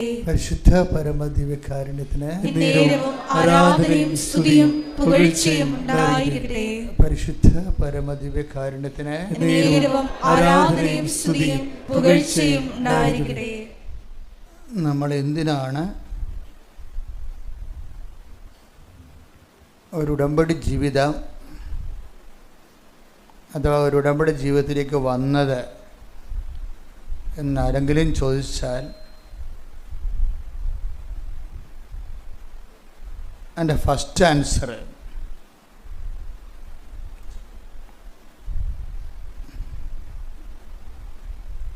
പരിശുദ്ധ പരമദിവ്യകാരുണ്യത്തിന് ആരാധനയും സ്തുതിയും പുകഴ്ചയും ഉണ്ടായിരിക്കട്ടെ. പരിശുദ്ധ പരമദിവ്യകാരുണ്യത്തിന് ആരാധനയും സ്തുതിയും പുകഴ്ചയും ഉണ്ടായിരിക്കട്ടെ. നമ്മൾ എന്തിനാണ് ഒരു ഉടമ്പടി ജീവിതം അഥവാ ഒരു ഉടമ്പടി ജീവിതത്തിലേക്ക് വന്നത് എന്നാരെങ്കിലും ചോദിച്ചാൽ എൻ്റെ ഫസ്റ്റ് ആൻസർ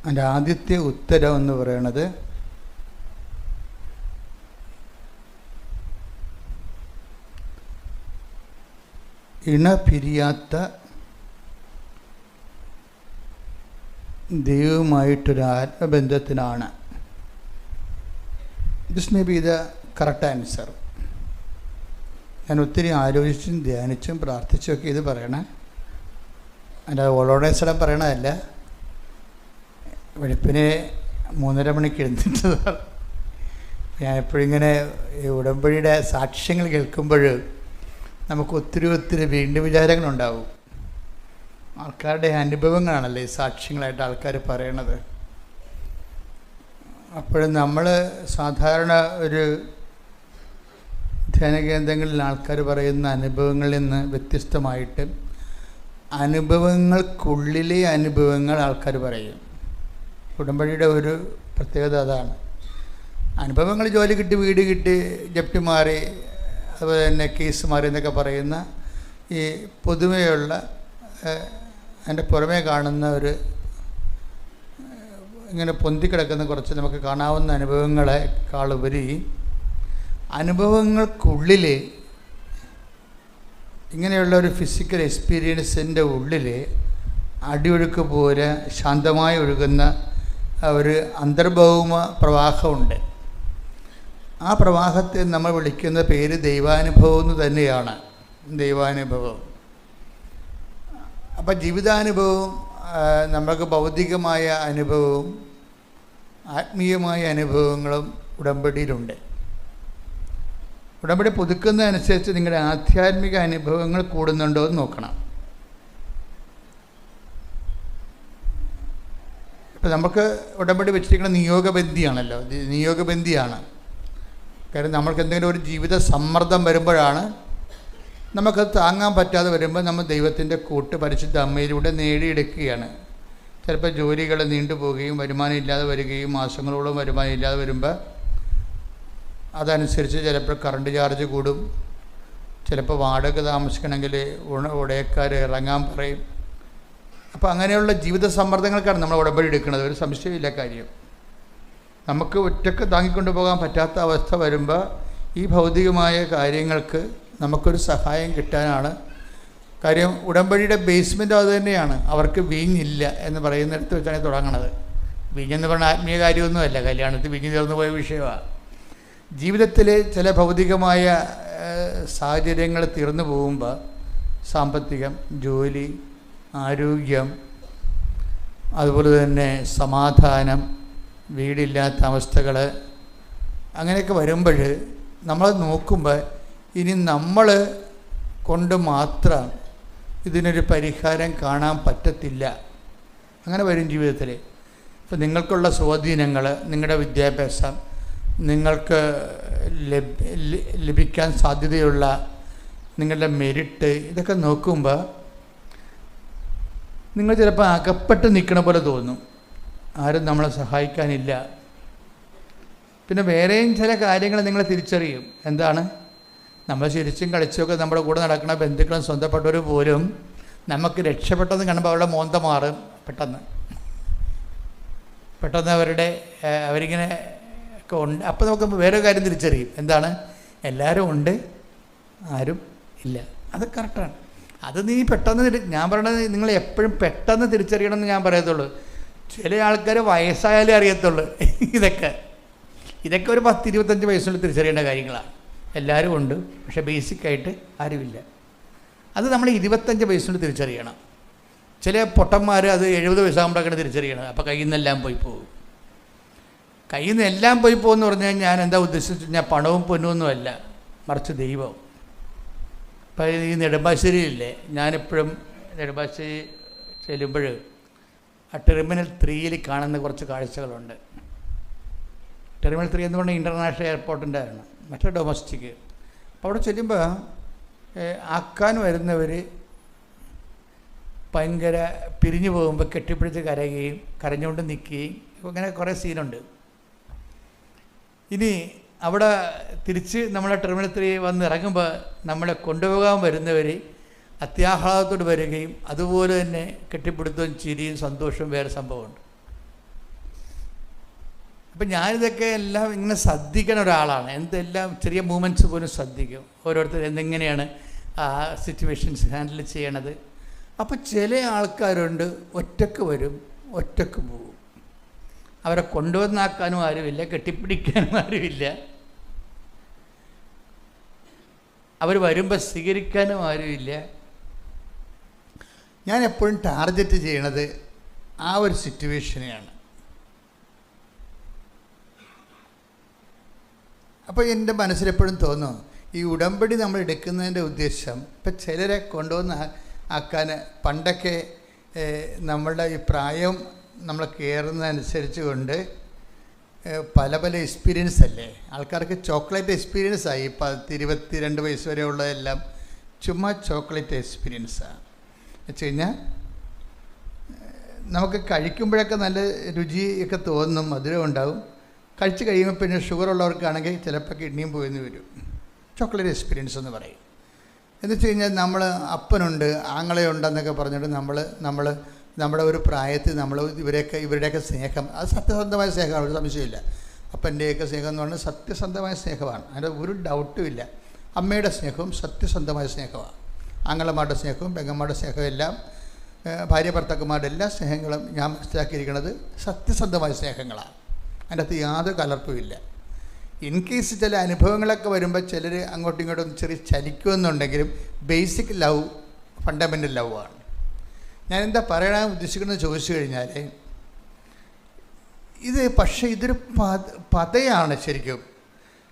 എൻ്റെ ആദ്യത്തെ ഉത്തരം എന്ന് പറയുന്നത് ഇണപിരിയാത്ത ദൈവവുമായിട്ടൊരു ആത്മബന്ധത്തിനാണ്. This may be the correct answer. ഞാൻ ഒത്തിരി ആലോചിച്ചും ധ്യാനിച്ചും പ്രാർത്ഥിച്ചുമൊക്കെ ഇത് പറയണേ, അല്ലാതെ ഓളോടെ സ്ഥലം പറയണതല്ല. വെളുപ്പിനെ 3:30 മണിക്ക് എഴുന്നേറ്റതാണ്. ഞാൻ എപ്പോഴും ഇങ്ങനെ ഉടമ്പടിയുടെ സാക്ഷ്യങ്ങൾ കേൾക്കുമ്പോൾ നമുക്ക് ഒത്തിരി വീണ്ടും വിചാരങ്ങളുണ്ടാവും. ആൾക്കാരുടെ അനുഭവങ്ങളാണല്ലേ ഈ സാക്ഷ്യങ്ങളായിട്ട് ആൾക്കാർ പറയണത്. അപ്പോഴും നമ്മൾ സാധാരണ ഒരു ധ്യാന കേന്ദ്രങ്ങളിൽ ആൾക്കാർ പറയുന്ന അനുഭവങ്ങളിൽ നിന്ന് വ്യത്യസ്തമായിട്ട് അനുഭവങ്ങൾക്കുള്ളിലെ അനുഭവങ്ങൾ ആൾക്കാർ പറയും. ഉടമ്പടിയുടെ ഒരു പ്രത്യേകത അതാണ്. അനുഭവങ്ങൾ ജോലി കിട്ടി, വീട് കിട്ടി, ജപ്തി മാറി, അതുപോലെ തന്നെ കേസ് മാറി എന്നൊക്കെ പറയുന്ന ഈ പൊതുവെയുള്ള അതിൻ്റെ പുറമേ കാണുന്ന ഒരു ഇങ്ങനെ പൊന്തിക്കിടക്കുന്ന കുറച്ച് നമുക്ക് കാണാവുന്ന അനുഭവങ്ങളെക്കാളുപരി അനുഭവങ്ങൾക്കുള്ളിൽ ഇങ്ങനെയുള്ള ഒരു ഫിസിക്കൽ എക്സ്പീരിയൻസിൻ്റെ ഉള്ളിൽ അടിയൊഴുക്ക് പോലെ ശാന്തമായി ഒഴുകുന്ന ഒരു അന്തർഭൗമ പ്രവാഹമുണ്ട്. ആ പ്രവാഹത്തെ നമ്മൾ വിളിക്കുന്ന പേര് ദൈവാനുഭവം എന്ന് തന്നെയാണ്. ദൈവാനുഭവം. അപ്പം ജീവിതാനുഭവവും നമുക്ക് ഭൗതികമായ അനുഭവവും ആത്മീയമായ അനുഭവങ്ങളും ഉടമ്പടിയിലുണ്ട്. ഉടമ്പടി പുതുക്കുന്നതനുസരിച്ച് നിങ്ങളുടെ ആധ്യാത്മിക അനുഭവങ്ങൾ കൂടുന്നുണ്ടോ എന്ന് നോക്കണം. ഇപ്പം നമുക്ക് ഉടമ്പടി വെച്ചിരിക്കുന്ന നിയോഗബന്ധിയാണല്ലോ, നിയോഗബന്ധിയാണ്. കാരണം നമ്മൾക്ക് എന്തെങ്കിലും ഒരു ജീവിത സമ്മർദ്ദം വരുമ്പോഴാണ്, നമുക്കത് താങ്ങാൻ പറ്റാതെ വരുമ്പോൾ നമ്മൾ ദൈവത്തിൻ്റെ കൂട്ട് പരിശുദ്ധ അമ്മയിലൂടെ നേടിയെടുക്കുകയാണ്. ചിലപ്പോൾ ജോലികൾ നീണ്ടുപോവുകയും വരുമാനം ഇല്ലാതെ വരികയും മാസങ്ങളോളം വരുമാനം ഇല്ലാതെ വരുമ്പോൾ അതനുസരിച്ച് ചിലപ്പോൾ കറണ്ട് ചാർജ് കൂടും, ചിലപ്പോൾ വാടക താമസിക്കണമെങ്കിൽ ഉടയക്കാർ ഇറങ്ങാൻ പറയും. അപ്പോൾ അങ്ങനെയുള്ള ജീവിത സമ്മർദ്ദങ്ങൾക്കാണ് നമ്മൾ ഉടമ്പടി എടുക്കുന്നത്. ഒരു സംശയമില്ല കാര്യം. നമുക്ക് ഒറ്റക്ക് താങ്ങിക്കൊണ്ടു പോകാൻ പറ്റാത്ത അവസ്ഥ വരുമ്പോൾ ഈ ഭൗതികമായ കാര്യങ്ങൾക്ക് നമുക്കൊരു സഹായം കിട്ടാനാണ്. കാര്യം ഉടമ്പടിയുടെ ബേസ്മെൻറ്റ് അത് തന്നെയാണ്. അവർക്ക് വീഞ്ഞില്ല എന്ന് പറയുന്നിടത്ത് വെച്ചാണ് തുടങ്ങണത്. വീഞ്ഞെന്ന് പറഞ്ഞാൽ ആത്മീയ കാര്യമൊന്നുമല്ല, കല്യാണത്തിൽ വീഞ്ഞ് തീർന്നു പോയ വിഷയമാണ്. ജീവിതത്തിൽ ചില ഭൗതികമായ സാഹചര്യങ്ങൾ തീർന്നു പോകുമ്പോൾ സാമ്പത്തികം, ജോലി, ആരോഗ്യം, അതുപോലെ തന്നെ സമാധാനം, വീടില്ലാത്ത അവസ്ഥകൾ, അങ്ങനെയൊക്കെ വരുമ്പോൾ നമ്മൾ നോക്കുമ്പോൾ ഇനി നമ്മൾ കൊണ്ട് മാത്രം ഇതിനൊരു പരിഹാരം കാണാൻ പറ്റത്തില്ല. അങ്ങനെ വരും ജീവിതത്തിൽ. ഇപ്പം നിങ്ങൾക്കുള്ള സ്വാധീനങ്ങൾ, നിങ്ങളുടെ വിദ്യാഭ്യാസം, നിങ്ങൾക്ക് ലഭിക്കാൻ സാധ്യതയുള്ള നിങ്ങളുടെ മെരിറ്റ്, ഇതൊക്കെ നോക്കുമ്പോൾ നിങ്ങൾ ചിലപ്പോൾ അകപ്പെട്ട് നിൽക്കണ പോലെ തോന്നും. ആരും നമ്മളെ സഹായിക്കാനില്ല. പിന്നെ വേറെയും ചില കാര്യങ്ങൾ നിങ്ങൾ തിരിച്ചറിയും. എന്താണ്? നമ്മൾ ചിരിച്ചും കളിച്ചുമൊക്കെ നമ്മുടെ കൂടെ നടക്കുന്ന ബന്ധുക്കളും സ്വന്തപ്പെട്ടവർ പോലും നമുക്ക് രക്ഷപ്പെട്ടെന്ന് കാണുമ്പോൾ അവരുടെ മോന്ത മാറും പെട്ടെന്ന് അവരിങ്ങനെ ഒക്കെ ഉണ്ട്. അപ്പോൾ നമുക്ക് വേറെ കാര്യം തിരിച്ചറിയും. എന്താണ്? എല്ലാവരും ഉണ്ട്, ആരും ഇല്ല. അത് കറക്റ്റാണ്. അത് നീ പെട്ടെന്ന് ഞാൻ പറയണത് നിങ്ങൾ എപ്പോഴും പെട്ടെന്ന് തിരിച്ചറിയണമെന്ന് ഞാൻ പറയത്തുള്ളൂ. ചില ആൾക്കാർ വയസ്സായാലേ അറിയത്തുള്ളൂ. ഇതൊക്കെ ഒരു 10-25 വയസ്സുള്ള തിരിച്ചറിയേണ്ട കാര്യങ്ങളാണ്. എല്ലാവരും ഉണ്ട്, പക്ഷേ ബേസിക്കായിട്ട് ആരുമില്ല. അത് നമ്മൾ 25 വയസ്സിൽ തിരിച്ചറിയണം. ചില പൊട്ടന്മാർ അത് 70 വയസ്സാകുമ്പോഴൊക്കെയാണ് തിരിച്ചറിയണം. അപ്പോൾ കയ്യിൽ നിന്നെല്ലാം പോയി പോകും. കയ്യിൽ നിന്ന് എല്ലാം പോയി പോകുമെന്ന് പറഞ്ഞു കഴിഞ്ഞാൽ ഞാൻ എന്താ ഉദ്ദേശിച്ചു ഞാൻ പണവും പൊന്നുമൊന്നുമല്ല, മറിച്ച് ദൈവം. ഇപ്പം ഈ നെടുമ്പാശ്ശേരിയില്ലേ, ഞാനെപ്പോഴും നെടുമ്പാശ്ശേരി ചെല്ലുമ്പോൾ ആ ടെർമിനൽ 3 കാണുന്ന കുറച്ച് കാഴ്ചകളുണ്ട്. ടെർമിനൽ 3 എന്ന് പറഞ്ഞാൽ ഇൻ്റർനാഷണൽ എയർപോർട്ടിൻ്റെ ആണ്, മറ്റേ ഡൊമസ്റ്റിക്. അപ്പോൾ അവിടെ ചെല്ലുമ്പോൾ ആക്കാൻ വരുന്നവർ ഭയങ്കര പിരിഞ്ഞു പോകുമ്പോൾ കെട്ടിപ്പിടിച്ച് കരയുകയും കരഞ്ഞുകൊണ്ട് നിൽക്കുകയും അങ്ങനെ കുറേ സീനുണ്ട്. ഇനി അവിടെ തിരിച്ച് നമ്മളെ ടെർമിനൽ 3 വന്ന് ഇറങ്ങുമ്പോൾ നമ്മളെ കൊണ്ടുപോകാൻ വരുന്നവർ അത്യാഹ്ലാദത്തോട് വരികയും അതുപോലെ തന്നെ കെട്ടിപ്പിടുത്തവും ചിരിയും സന്തോഷവും വേറെ സംഭവമുണ്ട്. അപ്പം ഞാനിതൊക്കെ എല്ലാം ഇങ്ങനെ ശ്രദ്ധിക്കുന്ന ഒരാളാണ്. എന്തെല്ലാം ചെറിയ മൂമെൻറ്റ്സ് പോലും ശ്രദ്ധിക്കും, ഓരോരുത്തർ എന്തെങ്ങനെയാണ് ആ സിറ്റുവേഷൻസ് ഹാൻഡിൽ ചെയ്യണത്. അപ്പോൾ ചില ആൾക്കാരുണ്ട് ഒറ്റക്ക് വരും ഒറ്റക്ക് പോകും. അവരെ കൊണ്ടുവന്നാക്കാനും ആരുമില്ല, കെട്ടിപ്പിടിക്കാനും ആരുമില്ല. അവർ വരുമ്പോൾ സ്വീകരിക്കാനും ആരുമില്ല. ഞാൻ എപ്പോഴും ടാർഗറ്റ് ചെയ്യണത് ആ ഒരു സിറ്റുവേഷനെയാണ്. അപ്പോൾ എൻ്റെ മനസ്സിലെപ്പോഴും തോന്നും ഈ ഉടമ്പടി നമ്മൾ എടുക്കുന്നതിൻ്റെ ഉദ്ദേശം ഇപ്പം ചിലരെ കൊണ്ടുവന്ന് ആക്കാൻ, പണ്ടൊക്കെ നമ്മളുടെ ഈ പ്രായം നമ്മൾ കയറുന്നതനുസരിച്ച് കൊണ്ട് പല പല എക്സ്പീരിയൻസ് അല്ലേ ആൾക്കാർക്ക്. ചോക്ലേറ്റ് എക്സ്പീരിയൻസ് ആയി. 22 വയസ്സ് വരെ ഉള്ളതെല്ലാം ചുമ്മാ ചോക്ലേറ്റ് എക്സ്പീരിയൻസാണ്. വെച്ച് കഴിഞ്ഞാൽ നമുക്ക് കഴിക്കുമ്പോഴൊക്കെ നല്ല രുചിയൊക്കെ തോന്നും, മധുരം ഉണ്ടാവും. കഴിച്ച് കഴിയുമ്പോൾ പിന്നെ ഷുഗർ ഉള്ളവർക്കാണെങ്കിൽ ചിലപ്പോൾ കിഡ്നിയും പോയെന്ന് വരും. ചോക്ലേറ്റ് എക്സ്പീരിയൻസ് എന്ന് പറയും. എന്ന് വെച്ച് കഴിഞ്ഞാൽ നമ്മൾ അപ്പനുണ്ട് ആങ്ങളയുണ്ടെന്നൊക്കെ പറഞ്ഞിട്ട് നമ്മൾ നമ്മുടെ ഒരു പ്രായത്തിൽ നമ്മൾ ഇവരുടെയൊക്കെ സ്നേഹം അത് സത്യസന്ധമായ സ്നേഹമാണ്, ഒരു സംശയമില്ല. അപ്പൻ്റെയൊക്കെ സ്നേഹം എന്ന് പറഞ്ഞാൽ സത്യസന്ധമായ സ്നേഹമാണ്, അതിൻ്റെ ഒരു ഡൗട്ടും ഇല്ല. അമ്മയുടെ സ്നേഹവും സത്യസന്ധമായ സ്നേഹമാണ്. ആങ്ങളമാരുടെ സ്നേഹവും പെങ്ങന്മാരുടെ സ്നേഹവും എല്ലാം, ഭാര്യ ഭർത്താക്കന്മാരുടെ എല്ലാ സ്നേഹങ്ങളും ഞാൻ മനസ്സിലാക്കിയിരിക്കുന്നത് സത്യസന്ധമായ സ്നേഹങ്ങളാണ്. അതിൻ്റെ അകത്ത് യാതൊരു കലർപ്പുമില്ല. ഇൻ കേസ് ചില അനുഭവങ്ങളൊക്കെ വരുമ്പോൾ ചിലർ അങ്ങോട്ടും ഇങ്ങോട്ടും ചെറിയ ചലിക്കുമെന്നുണ്ടെങ്കിലും ബേസിക് ലവ് ഫണ്ടമെൻ്റൽ ലവ് ആണ്. ഞാൻ എന്താ പറയാൻ ഉദ്ദേശിക്കുന്നത് ചോദിച്ചു കഴിഞ്ഞാൽ പക്ഷേ ഇതൊരു പതയാണ് ശരിക്കും.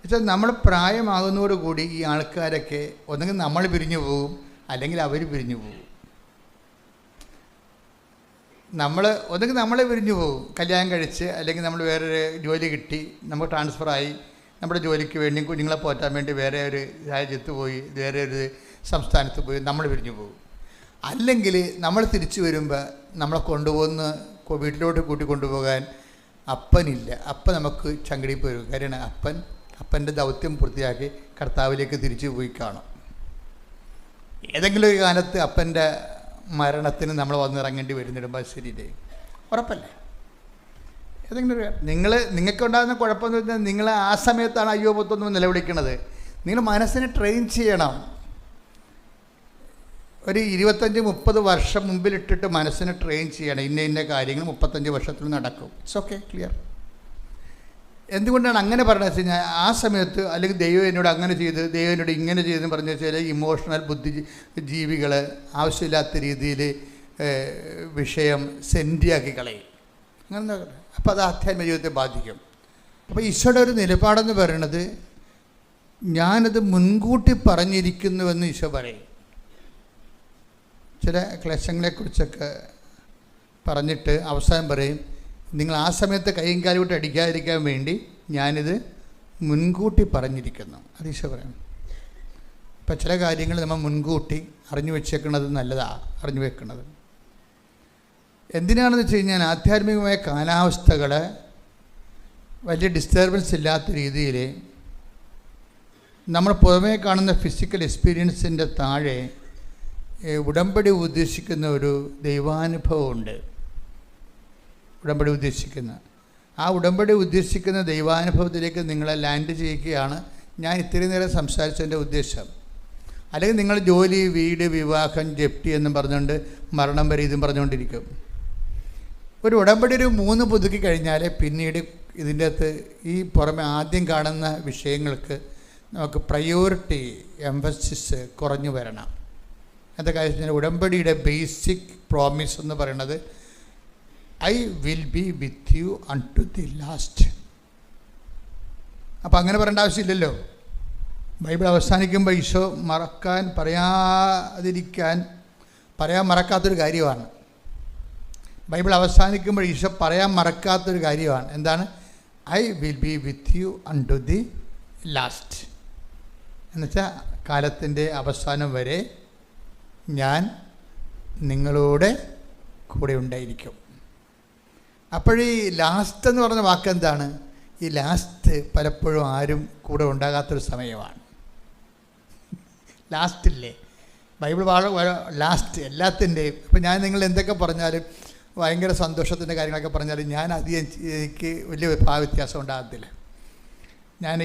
വെച്ചാൽ നമ്മൾ പ്രായമാകുന്നതോടുകൂടി ഈ ആൾക്കാരൊക്കെ ഒന്നെങ്കിൽ നമ്മൾ പിരിഞ്ഞു പോകും, അല്ലെങ്കിൽ അവർ പിരിഞ്ഞു പോകും. ഒന്നെങ്കിൽ നമ്മളെ പിരിഞ്ഞു പോകും, കല്യാണം കഴിച്ച്, അല്ലെങ്കിൽ നമ്മൾ വേറൊരു ജോലി കിട്ടി, നമുക്ക് ട്രാൻസ്ഫറായി, നമ്മുടെ ജോലിക്ക് വേണ്ടി കുഞ്ഞുങ്ങളെ പോറ്റാൻ വേണ്ടി വേറെ ഒരു രാജ്യത്ത് പോയി, വേറെ ഒരു സംസ്ഥാനത്ത് പോയി നമ്മൾ പിരിഞ്ഞു പോകും. അല്ലെങ്കിൽ നമ്മൾ തിരിച്ചു വരുമ്പോൾ നമ്മളെ കൊണ്ടുപോകുന്ന വീട്ടിലോട്ട് കൂട്ടിക്കൊണ്ടുപോകാൻ അപ്പനില്ല. അപ്പൻ നമുക്ക് ചങ്കടി പോയി. കാര്യമാണ് അപ്പൻ്റെ ദൗത്യം പൂർത്തിയാക്കി കർത്താവിലേക്ക് തിരിച്ചു പോയി കാണും. ഏതെങ്കിലും ഒരു കാലത്ത് അപ്പൻ്റെ മരണത്തിന് നമ്മൾ വന്നിറങ്ങേണ്ടി വരും നെടുമ്പാശ്ശേരിയിലെ, ഉറപ്പല്ലേ? ഏതെങ്കിലും ഒരു നിങ്ങൾക്കുണ്ടാകുന്ന കുഴപ്പമെന്ന് വെച്ചാൽ നിങ്ങൾ ആ സമയത്താണ് അയ്യോ പൊത്തൊന്നും നിലവിളിക്കുന്നത്. നിങ്ങൾ മനസ്സിനെ ട്രെയിൻ ചെയ്യണം. ഒരു 25-30 വർഷം മുമ്പിലിട്ടിട്ട് മനസ്സിനെ ട്രെയിൻ ചെയ്യണം. ഇന്ന കാര്യങ്ങൾ 35 വർഷത്തിൽ നടക്കും. It's okay, clear. എന്തുകൊണ്ടാണ് അങ്ങനെ പറഞ്ഞത് വെച്ച് കഴിഞ്ഞാൽ ആ സമയത്ത് അല്ലെങ്കിൽ ദൈവം എന്നോട് അങ്ങനെ ചെയ്ത്, ദൈവം എന്നോട് ഇങ്ങനെ ചെയ്തെന്ന് പറഞ്ഞ വെച്ചാൽ ഇമോഷണൽ ജീവികൾ ആവശ്യമില്ലാത്ത രീതിയിൽ വിഷയം സെൻറ്റിയാക്കി കളയും. അങ്ങനെ അപ്പോൾ അത് ആധ്യാത്മിക ജീവിതത്തെ ബാധിക്കും. അപ്പോൾ ഈശോയുടെ ഒരു നിലപാടെന്ന് പറയുന്നത് ഞാനത് മുൻകൂട്ടി പറഞ്ഞിരിക്കുന്നുവെന്ന് ഈശോ പറയും. ചില ക്ലേശങ്ങളെക്കുറിച്ചൊക്കെ പറഞ്ഞിട്ട് അവസാനം പറയും, നിങ്ങൾ ആ സമയത്ത് കൈയും കാലും വിട്ട് അടിക്കാതിരിക്കാൻ വേണ്ടി ഞാനിത് മുൻകൂട്ടി പറഞ്ഞിരിക്കുന്നു. അത് ഈശോ പറയണം. ഇപ്പം ചില കാര്യങ്ങൾ നമ്മൾ മുൻകൂട്ടി അറിഞ്ഞു വെച്ചേക്കുന്നത് നല്ലതാണ്, അറിഞ്ഞു വെക്കുന്നത്. എന്തിനാണെന്ന് വെച്ച് കഴിഞ്ഞാൽ ആധ്യാത്മികമായ കാലാവസ്ഥകളെ വലിയ ഡിസ്റ്റർബൻസ് ഇല്ലാത്ത രീതിയിൽ നമ്മൾ പുറമേ കാണുന്ന ഫിസിക്കൽ എക്സ്പീരിയൻസിൻ്റെ താഴെ ഉടമ്പടി ഉദ്ദേശിക്കുന്ന ഒരു ദൈവാനുഭവമുണ്ട്. ഉടമ്പടി ഉദ്ദേശിക്കുന്ന ദൈവാനുഭവത്തിലേക്ക് നിങ്ങളെ ലാൻഡ് ചെയ്യുകയാണ് ഞാൻ ഇത്രയും നേരം സംസാരിച്ചതിൻ്റെ ഉദ്ദേശം. അല്ലെങ്കിൽ നിങ്ങൾ ജോലി, വീട്, വിവാഹം, ജപ്തി എന്നും പറഞ്ഞുകൊണ്ട് മരണം വരെ ഇതും പറഞ്ഞുകൊണ്ടിരിക്കും. ഒരു ഉടമ്പടി 3 പുതുക്കി കഴിഞ്ഞാൽ പിന്നീട് ഇതിൻ്റെ അകത്ത് ഈ പുറമെ ആദ്യം കാണുന്ന വിഷയങ്ങൾക്ക് നമുക്ക് പ്രയോറിറ്റി, എംഫസിസ് കുറഞ്ഞു വരണം. എന്താ കാര്യം? ഉടമ്പടിയുടെ ബേസിക് പ്രോമിസ് എന്ന് പറയുന്നത് I will be with you unto the last. അപ്പോൾ അങ്ങനെ പറയേണ്ട ആവശ്യമില്ലല്ലോ. ബൈബിൾ അവസാനിക്കുമ്പോൾ ഈശോ പറയാൻ മറക്കാത്തൊരു കാര്യമാണ്. ബൈബിൾ അവസാനിക്കുമ്പോൾ ഈശോ പറയാൻ മറക്കാത്തൊരു കാര്യമാണ്. എന്താണ്? I will be with U unto the last. എന്നുവെച്ചാൽ കാലത്തിൻ്റെ അവസാനം വരെ ഞാൻ നിങ്ങളോട് കൂടെ ഉണ്ടായിരിക്കും. അപ്പോഴീ ലാസ്റ്റ് എന്ന് പറഞ്ഞ വാക്ക് എന്താണ്? ഈ ലാസ്റ്റ് പലപ്പോഴും ആരും കൂടെ ഉണ്ടാകാത്തൊരു സമയമാണ്. ലാസ്റ്റില്ലേ ബൈബിൾ ലാസ്റ്റ് എല്ലാത്തിൻ്റെയും. ഇപ്പം ഞാൻ നിങ്ങൾ എന്തൊക്കെ പറഞ്ഞാലും ഭയങ്കര സന്തോഷത്തിൻ്റെ കാര്യങ്ങളൊക്കെ പറഞ്ഞാലും ഞാൻ അധികം എനിക്ക് വലിയ വ്യത്യാസം ഉണ്ടാകത്തില്ല. ഞാൻ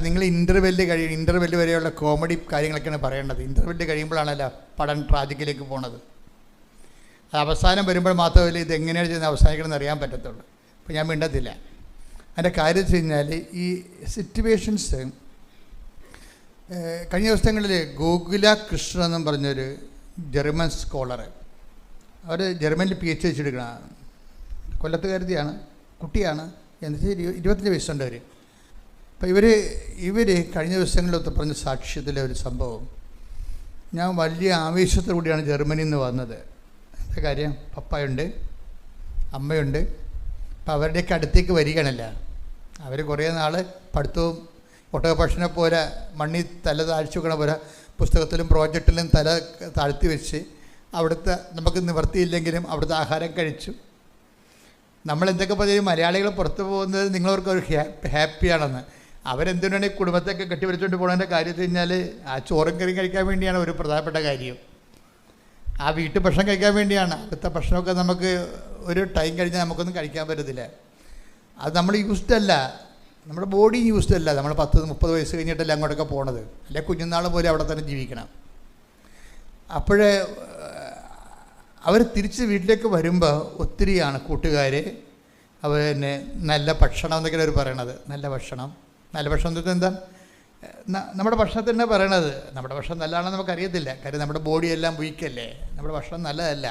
നിങ്ങൾ ഇൻ്റർവെല്ല് വരെയുള്ള കോമഡി കാര്യങ്ങളൊക്കെയാണ് പറയേണ്ടത്. ഇൻ്റർവെല്ല് കഴിയുമ്പോഴാണല്ലോ പടം ട്രാജിക്കിലേക്ക് പോണത്. അത് അവസാനം വരുമ്പോൾ മാത്രമല്ല ഇത് എങ്ങനെയാണ് ചെയ്യുന്നത് അവസാനിക്കണമെന്ന് അറിയാൻ പറ്റത്തുള്ളൂ. അപ്പോൾ ഞാൻ മിണ്ടത്തില്ല. അതിൻ്റെ കാര്യം വെച്ച് കഴിഞ്ഞാൽ ഈ സിറ്റുവേഷൻസ് കഴിഞ്ഞ ദിവസങ്ങളിൽ ഗോകുല കൃഷ്ണൻ എന്നും പറഞ്ഞൊരു ജർമ്മൻ സ്കോളർ, അവർ ജർമ്മനിൽ PhD എടുക്കണം, കൊല്ലത്തുകാരത്തിയാണ്, കുട്ടിയാണ്, എന്നുവെച്ചാൽ 25 വയസ്സുണ്ട് അവർ. അപ്പോൾ ഇവർ കഴിഞ്ഞ ദിവസങ്ങളിലൊക്കെ പറഞ്ഞ സാക്ഷ്യത്തിലെ ഒരു സംഭവം, ഞാൻ വലിയ ആവേശത്തോടു കൂടിയാണ് ജർമ്മനിയിൽ നിന്ന് വന്നത്. എന്താ കാര്യം? പപ്പയുണ്ട്, അമ്മയുണ്ട്. അപ്പോൾ അവരുടെയൊക്കെ അടുത്തേക്ക് വരികയാണല്ല. അവർ കുറേ നാൾ പഠിത്തവും ഒട്ടകപക്ഷനെ പോലെ മണ്ണി തല താഴ്ച വെക്കണ പോലെ പുസ്തകത്തിലും പ്രോജക്റ്റിലും തല താഴ്ത്തി വെച്ച് അവിടുത്തെ നമുക്ക് നിവർത്തിയില്ലെങ്കിലും അവിടുത്തെ ആഹാരം കഴിച്ചു. നമ്മളെന്തൊക്കെ പറയും മലയാളികൾ പുറത്ത് പോകുന്നത് നിങ്ങളവർക്കൊരു ഹാപ്പിയാണെന്ന്. അവരെന്തിനാണ് ഈ കുടുംബത്തൊക്കെ കെട്ടിവരിച്ചുകൊണ്ട് പോകുന്നതിൻ്റെ കാര്യം വെച്ച് കഴിഞ്ഞാൽ ആ ചോറും കറിയും കഴിക്കാൻ വേണ്ടിയാണ് ഒരു പ്രധാനപ്പെട്ട കാര്യം. ആ വീട്ടിൽ ഭക്ഷണം കഴിക്കാൻ വേണ്ടിയാണ്. അടുത്ത ഭക്ഷണമൊക്കെ നമുക്ക് ഒരു ടൈം കഴിഞ്ഞാൽ നമുക്കൊന്നും കഴിക്കാൻ പറ്റത്തില്ല. അത് നമ്മൾ യൂസ്ഡ് അല്ല, നമ്മുടെ ബോഡി യൂസ്ഡ് അല്ല. നമ്മൾ 10-30 വയസ്സ് കഴിഞ്ഞിട്ടല്ല അങ്ങോട്ടൊക്കെ പോണത്. അല്ലെ കുഞ്ഞുനാൾ പോലെ അവിടെ തന്നെ ജീവിക്കണം. അപ്പോഴേ അവർ തിരിച്ച് വീട്ടിലേക്ക് വരുമ്പോൾ ഒത്തിരിയാണ് കൂട്ടുകാർ അവർ തന്നെ നല്ല ഭക്ഷണം എന്നൊക്കെയാണ് അവർ പറയണത്. നല്ല ഭക്ഷണം എന്ന് എന്താ? നമ്മുടെ ഭക്ഷണത്തിനെ പറയണത്. നമ്മുടെ ഭക്ഷണം നല്ലതാണെന്ന് നമുക്കറിയത്തില്ല. കാര്യം നമ്മുടെ ബോഡിയെല്ലാം വീക്കല്ലേ, നമ്മുടെ ഭക്ഷണം നല്ലതല്ല.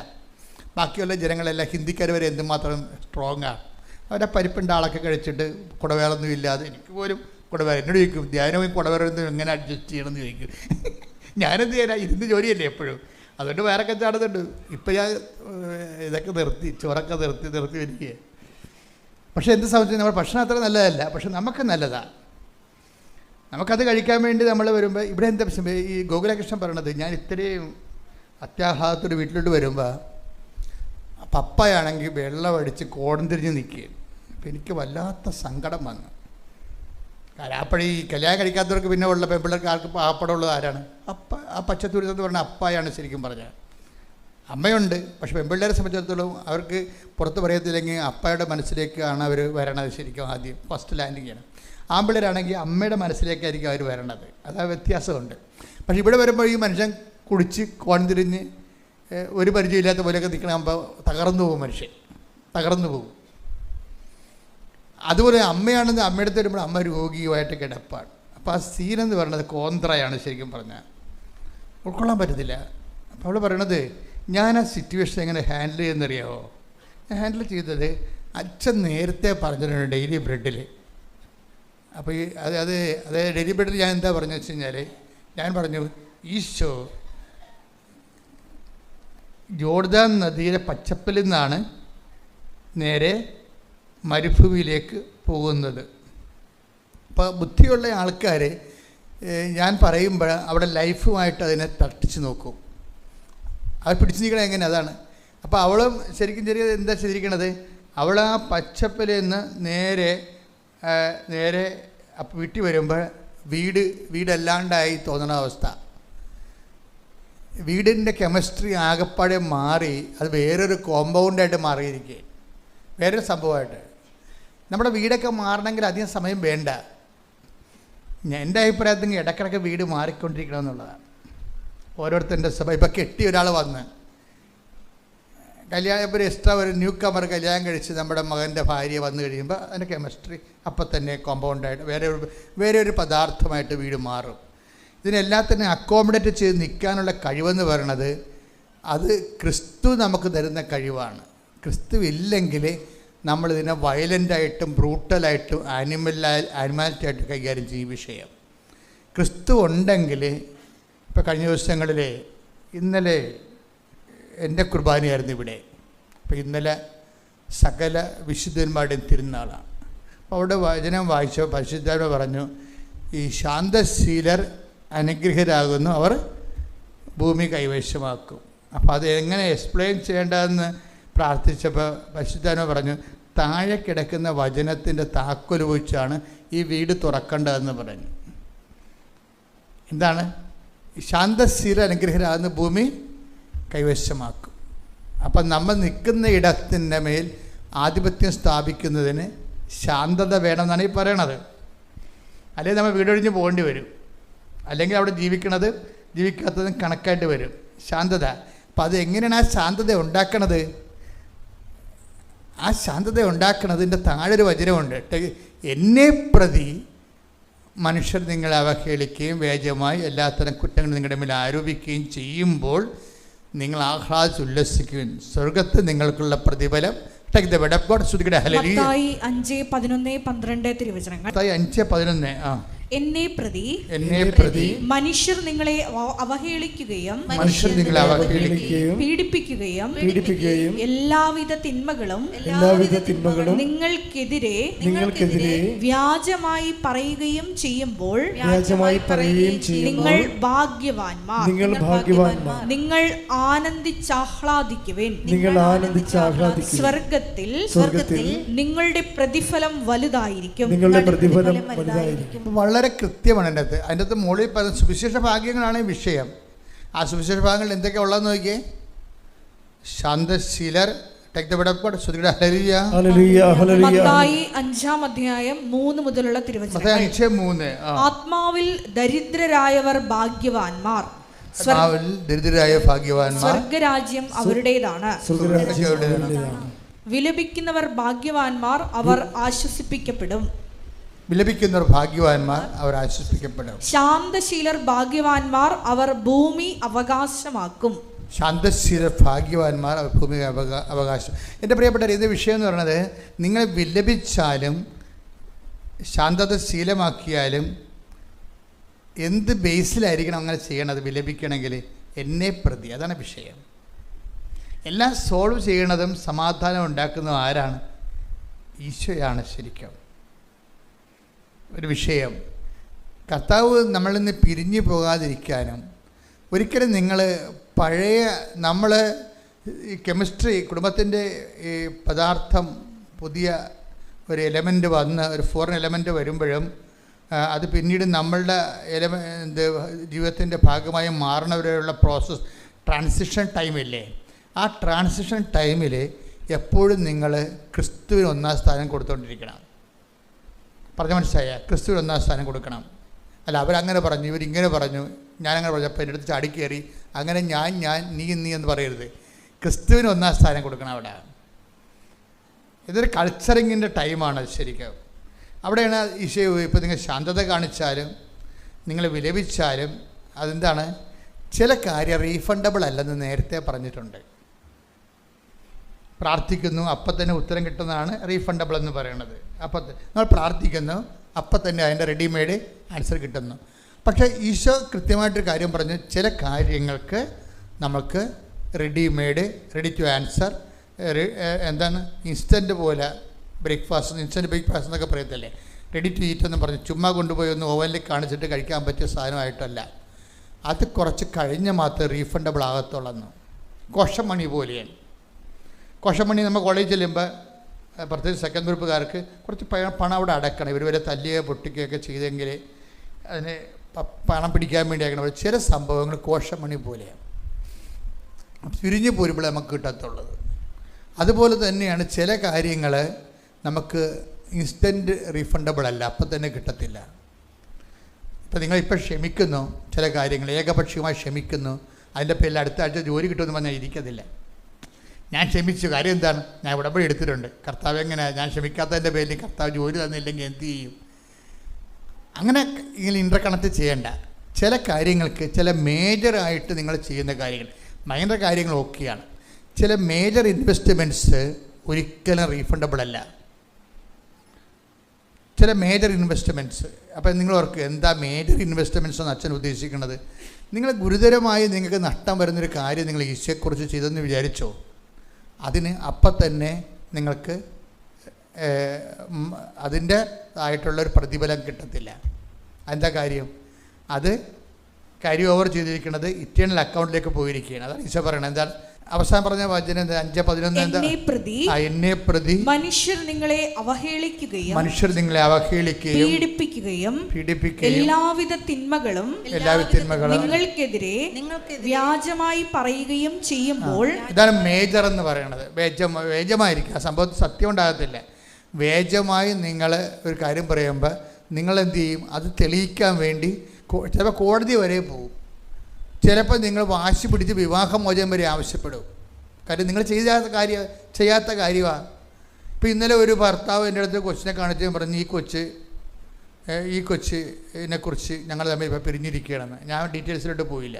ബാക്കിയുള്ള ജനങ്ങളെല്ലാം ഹിന്ദിക്കാർ വരെ എന്തുമാത്രം സ്ട്രോങ്ങാണ്. അവരെ പരിപ്പിൻ്റെ ആളൊക്കെ കഴിച്ചിട്ട് കുടവേറൊന്നും ഇല്ലാതെ, എനിക്ക് പോലും കുടവേറ എന്നോട് ചോദിക്കും, ധ്യാനവും കുടവേറൊന്നും എങ്ങനെ അഡ്ജസ്റ്റ് ചെയ്യണമെന്ന് ചോദിക്കും. ഞാനെന്ത് ചെയ്യാനാ, ഇരുന്ന് ജോലിയല്ലേ എപ്പോഴും. അതുകൊണ്ട് വേറെ കച്ചാടുന്നുണ്ട്. ഇപ്പം ഞാൻ ഇതൊക്കെ നിർത്തി, ചോറൊക്കെ നിർത്തി വരിക. പക്ഷേ എന്ത് സംബന്ധിച്ച് നമ്മുടെ ഭക്ഷണം അത്ര നല്ലതല്ല, പക്ഷെ നമുക്ക് നല്ലതാണ്. നമുക്കത് കഴിക്കാൻ വേണ്ടി നമ്മൾ വരുമ്പോൾ ഇവിടെ എന്താ ഈ ഗോകുലകൃഷ്ണൻ പറയണത്, ഞാൻ ഇത്രയും അത്യാഹ്ലാദത്തോട് വീട്ടിലോട്ട് വരുമ്പോൾ പപ്പയാണെങ്കിൽ വെള്ളമടിച്ച് കോടന്തിരിഞ്ഞ് നിൽക്കുകയും അപ്പം എനിക്ക് വല്ലാത്ത സങ്കടം വന്നു. അപ്പോഴീ കല്യാണം കഴിക്കാത്തവർക്ക് പിന്നെ ഉള്ള പെൺപിള്ളേർക്ക് ആർക്ക് പാപ്പടമുള്ളത് ആരാണ്? ആ പച്ചത്തുരുത്തെന്ന് പറഞ്ഞാൽ അപ്പായാണ് ശരിക്കും പറഞ്ഞാൽ. അമ്മയുണ്ട്, പക്ഷെ പെൺപിള്ളേരെ സംബന്ധിച്ചിടത്തോളം അവർക്ക് പുറത്ത് പറയത്തില്ലെങ്കിൽ അപ്പയുടെ മനസ്സിലേക്കാണ് അവർ വരണത്. ശരിക്കും ആദ്യം ഫസ്റ്റ് ലാൻഡിങ് ചെയ്യണം. ആൺപിള്ളേരാണെങ്കിൽ അമ്മയുടെ മനസ്സിലേക്കായിരിക്കും അവർ വരണത്. അതാ വ്യത്യാസമുണ്ട്. പക്ഷെ ഇവിടെ വരുമ്പോൾ ഈ മനുഷ്യൻ കുടിച്ച് കോൺതിരിഞ്ഞ് ഒരു പരിചയമില്ലാത്ത പോലെയൊക്കെ നിൽക്കണമ്പോൾ തകർന്നു പോകും, മനുഷ്യൻ തകർന്നു പോകും. അതുപോലെ അമ്മയാണെന്ന് അമ്മയുടെ അടുത്ത് വരുമ്പോൾ അമ്മ രോഗിയുമായിട്ട് കിടപ്പാണ്. അപ്പോൾ ആ സീനെന്ന് പറയുന്നത് കോന്ത്രയാണ് ശരിക്കും പറഞ്ഞാൽ, ഉൾക്കൊള്ളാൻ പറ്റത്തില്ല. അപ്പോൾ അവൾ പറയണത്, ഞാൻ ആ സിറ്റുവേഷൻ എങ്ങനെ ഹാൻഡിൽ ചെയ്യുന്നറിയാമോ? ഞാൻ ഹാൻഡിൽ ചെയ്തത് അച്ഛൻ നേരത്തെ പറഞ്ഞിട്ടുണ്ട് ഡെയിലി ബ്രെഡിൽ. അപ്പോൾ ഈ അത് ഡെയിലി ബ്രെഡിൽ ഞാൻ എന്താ പറഞ്ഞു വെച്ച് കഴിഞ്ഞാൽ, ഞാൻ പറഞ്ഞു ഈശോ ജോർദാൻ നദിയിലെ പച്ചപ്പിൽ നിന്നാണ് നേരെ മരുഭൂമിയിലേക്ക് പോകുന്നത്. അപ്പോൾ ബുദ്ധിയുള്ള ആൾക്കാർ ഞാൻ പറയുമ്പോൾ അവിടെ ലൈഫുമായിട്ട് അതിനെ തട്ടിച്ച് നോക്കും. അവർ പിടിച്ചു നിൽക്കണത് എങ്ങനെ? അതാണ്. അപ്പോൾ അവളും ശരിക്കും എന്താ ചെയ്തിരിക്കണത്, അവൾ ആ പച്ചപ്പിൽ നിന്ന് നേരെ വീട്ടിൽ വരുമ്പോൾ വീടല്ലാണ്ടായി തോന്നുന്ന അവസ്ഥ. വീടിൻ്റെ കെമിസ്ട്രി ആകെപ്പാടെ മാറി അത് വേറൊരു കോമ്പൗണ്ടായിട്ട് മാറിയിരിക്കുക, വേറൊരു സംഭവമായിട്ട്. നമ്മുടെ വീടൊക്കെ മാറണമെങ്കിൽ അധികം സമയം വേണ്ട. എൻ്റെ അഭിപ്രായത്തിൽ ഇടയ്ക്കിടയ്ക്ക് വീട് മാറിക്കൊണ്ടിരിക്കണമെന്നുള്ളതാണ്. ഓരോരുത്തരുടെ സഭ. ഇപ്പോൾ കെട്ടിയ ഒരാൾ വന്ന് കല്യാണം, ഇപ്പോൾ എക്സ്ട്രാ ഒരു ന്യൂ കമർ കല്യാണം കഴിച്ച് നമ്മുടെ മകൻ്റെ ഭാര്യ വന്നു കഴിയുമ്പോൾ അതിൻ്റെ കെമിസ്ട്രി അപ്പം തന്നെ കോമ്പൗണ്ടായിട്ട് വേറെ ഒരു പദാർത്ഥമായിട്ട് വീട് മാറും. ഇതിനെല്ലാത്തിനും അക്കോമഡേറ്റ് ചെയ്ത് നിൽക്കാനുള്ള കഴിവെന്ന് പറയണത് അത് ക്രിസ്തു നമുക്ക് തരുന്ന കഴിവാണ്. ക്രിസ്തു ഇല്ലെങ്കിൽ നമ്മളിതിനെ വയലൻ്റായിട്ടും ബ്രൂട്ടലായിട്ടും ആനിമാലിറ്റി ആയിട്ട് കൈകാര്യം ചെയ്യും വിഷയം. ക്രിസ്തു ഉണ്ടെങ്കിൽ, ഇപ്പോൾ കഴിഞ്ഞ ദിവസങ്ങളിൽ ഇന്നലെ എൻ്റെ കുർബാനയായിരുന്നു ഇവിടെ. അപ്പോൾ ഇന്നലെ സകല വിശുദ്ധന്മാരുടെയും തിരുനാളാണ്. അപ്പോൾ അവിടെ വചനം വായിച്ച പരിശുദ്ധാത്മ പറഞ്ഞു, ഈ ശാന്തശീലർ അനുഗ്രഹരാകുന്നു, അവർ ഭൂമി കൈവശമാക്കും. അപ്പോൾ അത് എങ്ങനെ എക്സ്പ്ലെയിൻ ചെയ്യേണ്ടതെന്ന് പ്രാർത്ഥിച്ചപ്പോൾ പരിശുദ്ധാത്മ പറഞ്ഞു, താഴെ കിടക്കുന്ന വചനത്തിൻ്റെ താക്കോൽ വെച്ചാണ് ഈ വീട് തുറക്കേണ്ടതെന്ന് പറഞ്ഞു. എന്താണ്? ശാന്തശീലർ അനുഗ്രഹരാകുന്ന ഭൂമി കൈവശമാക്കും. അപ്പം നമ്മൾ നിൽക്കുന്ന ഇടത്തിൻ്റെ മേൽ ആധിപത്യം സ്ഥാപിക്കുന്നതിന് ശാന്തത വേണമെന്നാണ് ഈ പറയണത്. അല്ലെങ്കിൽ നമ്മൾ വീടൊഴിഞ്ഞ് പോകേണ്ടി വരും, അല്ലെങ്കിൽ അവിടെ ജീവിക്കാത്തതും കണക്കായിട്ട് വരും. ശാന്തത. അപ്പം അത് എങ്ങനെയാണ് ആ ശാന്തത ഉണ്ടാക്കണത്? ആ ശാന്തത ഉണ്ടാക്കണതിൻ്റെ താഴൊരു വചനമുണ്ട്, എന്നെ പ്രതി മനുഷ്യർ നിങ്ങളെ അവഹേളിക്കുകയും വ്യാജമായി എല്ലാത്തരം കുറ്റങ്ങൾ നിങ്ങളുടെ മേൽ ആരോപിക്കുകയും ചെയ്യുമ്പോൾ നിങ്ങൾ ആഹ്ലാദിച്ചുല്ലസിക്കുകയും സ്വർഗത്ത് നിങ്ങൾക്കുള്ള പ്രതിഫലം. Take the word of God. Mathai 5:11-12 തിരുവചനങ്ങൾ. 5:11. എന്നെ പ്രതി മനുഷ്യർ നിങ്ങളെ അവഹേളിക്കുകയും പീഡിപ്പിക്കുകയും എല്ലാവിധ തിന്മകളും നിങ്ങൾക്കെതിരെ വ്യാജമായി പറയുകയും ചെയ്യുമ്പോൾ നിങ്ങൾ ഭാഗ്യവാന്മാർ. നിങ്ങൾ ആനന്ദിച്ചാഹ്ലാദിക്കുവിൻ. സ്വർഗത്തിൽ നിങ്ങളുടെ പ്രതിഫലം വലുതായിരിക്കും. വളരെ കൃത്യമാണ് അതിൻ്റെ അകത്ത് മുകളിൽ പറഞ്ഞ സുവിശേഷ ഭാഗ്യങ്ങളാണ് വിഷയം. ആ സുവിശേഷ ഭാഗങ്ങളിൽ എന്തൊക്കെയാണ് ഉള്ളതെന്ന് നോക്കിയേ. ശാന്തശീലർ, മത്തായി 5:3 തിരുവചനം. ആത്മാവിൽ ദരിദ്രരായവർ ഭാഗ്യവാന്മാർ, സ്വർഗരാജ്യം അവരുടേതാണ്. വിലപിക്കുന്നവർ ഭാഗ്യവാന്മാർ, അവർ ആശ്വസിപ്പിക്കപ്പെടും. വിലപിക്കുന്നവർ ഭാഗ്യവാന്മാർ, അവർ ആശ്വസിപ്പിക്കപ്പെടും. ശാന്തശീലർ ഭാഗ്യവാന്മാർ, അവർ ഭൂമി അവകാശമാക്കും. ശാന്തശീലർ ഭാഗ്യവാന്മാർ, അവർ ഭൂമി അവകാശം. എൻ്റെ പ്രിയപ്പെട്ടവർ, ഇത് വിഷയം എന്ന് പറയുന്നത്, നിങ്ങൾ വിലപിച്ചാലും ശാന്തത ശീലമാക്കിയാലും എന്ത് ബേസിലായിരിക്കണം അങ്ങനെ ചെയ്യണത്? വിലപിക്കണമെങ്കിൽ എന്നെ പ്രതി, അതാണ് വിഷയം. എല്ലാം സോൾവ് ചെയ്യണതും സമാധാനം ഉണ്ടാക്കുന്നതും ആരാണ്? ഈശോയാണ്. ശരിക്കും ഒരു വിഷയം, കർത്താവ് നമ്മളിൽ നിന്ന് പിരിഞ്ഞു പോകാതിരിക്കാനും, ഒരിക്കലും നിങ്ങൾ പഴയ നമ്മൾ ഈ കെമിസ്ട്രി കുടുംബത്തിൻ്റെ ഈ പദാർത്ഥം പുതിയ ഒരു എലമെൻ്റ് വന്ന് ഒരു ഫോറിൻ എലമെൻ്റ് വരുമ്പോഴും അത് പിന്നീട് നമ്മളുടെ ജീവിതത്തിൻ്റെ ഭാഗമായി മാറുന്നവരെയുള്ള പ്രോസസ്സ്, ട്രാൻസിഷൻ ടൈമില്ലേ, ആ ട്രാൻസിഷൻ ടൈമിൽ എപ്പോഴും നിങ്ങൾ ക്രിസ്തുവിന് ഒന്നാം സ്ഥാനം കൊടുത്തുകൊണ്ടിരിക്കണം. പറഞ്ഞ മനസ്സിലായ? ക്രിസ്തുവിന് ഒന്നാം സ്ഥാനം കൊടുക്കണം. അല്ല, അവരങ്ങനെ പറഞ്ഞു, ഇവരിങ്ങനെ പറഞ്ഞു, ഞാനങ്ങനെ പറഞ്ഞപ്പോൾ എൻ്റെ അടുത്ത് ചാടിക്കയറി അങ്ങനെ ഞാൻ നീ എന്ന് പറയരുത്. ക്രിസ്തുവിന് ഒന്നാം സ്ഥാനം കൊടുക്കണം. അവിടെ ഇതൊരു കൾച്ചറിങ്ങിൻ്റെ ടൈമാണ് ശരിക്കും. അവിടെയാണ് ഈശോ ഇപ്പോൾ നിങ്ങൾ ശാന്തത കാണിച്ചാലും നിങ്ങൾ വിലപിച്ചാലും അതെന്താണ്? ചില കാര്യം റീഫണ്ടബിൾ അല്ലെന്ന് നേരത്തെ പറഞ്ഞിട്ടുണ്ട്. പ്രാർത്ഥിക്കുന്നു, അപ്പം തന്നെ ഉത്തരം കിട്ടുന്നതാണ് റീഫണ്ടബിൾ എന്ന് പറയുന്നത്. അപ്പം നമ്മൾ പ്രാർത്ഥിക്കുന്നു, അപ്പം തന്നെ അതിൻ്റെ റെഡിമെയ്ഡ് ആൻസർ കിട്ടുന്നു. പക്ഷേ ഈശോ കൃത്യമായിട്ടൊരു കാര്യം പറഞ്ഞു, ചില കാര്യങ്ങൾക്ക് നമ്മൾക്ക് റെഡിമെയ്ഡ്, റെഡി ടു ആൻസർ, എന്താണ് ഇൻസ്റ്റൻറ്റ് പോലെ ബ്രേക്ക്ഫാസ്റ്റ്, ഇൻസ്റ്റൻറ്റ് ബ്രേക്ക്ഫാസ്റ്റ് എന്നൊക്കെ പറയത്തില്ലേ, റെഡി ടു ഈറ്റ് എന്ന് പറഞ്ഞ് ചുമ്മാ കൊണ്ടുപോയി ഒന്ന് ഓവനിൽ കാണിച്ചിട്ട് കഴിക്കാൻ പറ്റിയ സാധനമായിട്ടല്ല. അത് കുറച്ച് കഴിഞ്ഞ് മാത്രമേ റീഫണ്ടബിൾ ആകത്തുള്ളൂ. കോശമണി പോലെയാണ്. കോശമണി നമ്മൾ കോളേജിൽ ചെല്ലുമ്പോൾ പ്രത്യേകിച്ച് സെക്കൻഡ് ഗ്രൂപ്പുകാർക്ക് കുറച്ച് പണം അവിടെ അടക്കണം. ഇവർ വരെ തല്ലുകയോ പൊട്ടിക്കുകയൊക്കെ ചെയ്തെങ്കിൽ അതിന് പണം പിടിക്കാൻ വേണ്ടി ആക്കണം. ചില സംഭവങ്ങൾ കോശമണി പോലെയാണ്, പിരിഞ്ഞു പോരുമ്പോൾ നമുക്ക് കിട്ടത്തുള്ളത്. അതുപോലെ തന്നെയാണ് ചില കാര്യങ്ങൾ നമുക്ക് ഇൻസ്റ്റൻറ്റ് റീഫണ്ടബിൾ അല്ല, അപ്പം തന്നെ കിട്ടത്തില്ല. ഇപ്പം നിങ്ങളിപ്പോൾ ക്ഷമിക്കുന്നു, ചില കാര്യങ്ങൾ ഏകപക്ഷീയമായി ക്ഷമിക്കുന്നു, അതിൻ്റെ പേരിൽ അടുത്ത ആഴ്ച ജോലി കിട്ടുമെന്ന് പറഞ്ഞാൽ ഇരിക്കത്തില്ല. ഞാൻ ക്ഷമിച്ചു, കാര്യം എന്താണ്? ഞാൻ ഉടമ്പടി എടുത്തിട്ടുണ്ട്. കർത്താവ് എങ്ങനെയാണ് ഞാൻ ക്ഷമിക്കാത്തതിൻ്റെ പേരിൽ കർത്താവ് ജോലി തന്നില്ലെങ്കിൽ എന്ത് ചെയ്യും? അങ്ങനെ ഇങ്ങനെ ഇൻ്റർ കണക്ട് ചെയ്യേണ്ട. ചില കാര്യങ്ങൾക്ക്, ചില മേജറായിട്ട് നിങ്ങൾ ചെയ്യുന്ന കാര്യങ്ങൾ, മൈനർ കാര്യങ്ങൾ ഓക്കെയാണ്. ചില മേജർ ഇൻവെസ്റ്റ്മെൻറ്റ്സ് ഒരിക്കലും റീഫണ്ടബിൾ അല്ല. ചില മേജർ ഇൻവെസ്റ്റ്മെൻറ്റ്സ്, അപ്പം നിങ്ങൾ ഓർക്കുക എന്താ മേജർ ഇൻവെസ്റ്റ്മെൻറ്റ്സ് എന്ന് അച്ഛൻ ഉദ്ദേശിക്കുന്നത്. നിങ്ങൾ ഗുരുതരമായി നിങ്ങൾക്ക് നഷ്ടം വരുന്നൊരു കാര്യം നിങ്ങൾ ഈശോയെക്കുറിച്ച് ചെയ്തെന്ന് വിചാരിച്ചോ, അതിന് അപ്പം തന്നെ നിങ്ങൾക്ക് അതിൻ്റെ ആയിട്ടുള്ളൊരു പ്രതിഫലം കിട്ടത്തില്ല. എന്താ കാര്യം? അത് കാരി ഓവർ ചെയ്തിരിക്കുന്നത് ഇറ്റേണൽ അക്കൗണ്ടിലേക്ക് പോയിരിക്കുകയാണ്. അതാണ് ഈശോ പറയുന്നത്. എന്താണ് അവസാനം പറഞ്ഞ വചനം? 5:11 എന്താ? എന്നെ പ്രതി മനുഷ്യർ നിങ്ങളെ അവഹേളിക്കുകയും പീഡിപ്പിക്കുകയും എല്ലാവിധ തിന്മകളും നിങ്ങൾക്കെതിരെ വ്യാജമായി പറയുകയും ചെയ്യുമ്പോൾ. ഇതാണ് മേജർ എന്ന് പറയുന്നത്. വേജമായിരിക്കും. ആ സംഭവത്തിൽ സത്യം ഉണ്ടാകത്തില്ല. വേജമായി നിങ്ങൾ ഒരു കാര്യം പറയുമ്പോൾ നിങ്ങൾ എന്ത് ചെയ്യും? അത് തെളിയിക്കാൻ വേണ്ടി ചിലപ്പോൾ കോടതി വരെ പോകും. ചിലപ്പോൾ നിങ്ങൾ വാശി പിടിച്ച് വിവാഹമോചനം വരെ ആവശ്യപ്പെടും. കാര്യം നിങ്ങൾ ചെയ്യാത്ത കാര്യമാണ്. ഇപ്പോൾ ഇന്നലെ ഒരു ഭർത്താവ് എൻ്റെ അടുത്ത് കൊച്ചിനെ കാണിച്ച് പറഞ്ഞു, ഈ കൊച്ചിനെക്കുറിച്ച് ഞങ്ങൾ തമ്മിൽ ഇപ്പോൾ പിരിഞ്ഞിരിക്കുകയാണെന്ന്. ഞാൻ ഡീറ്റെയിൽസിലോട്ട് പോയില്ല.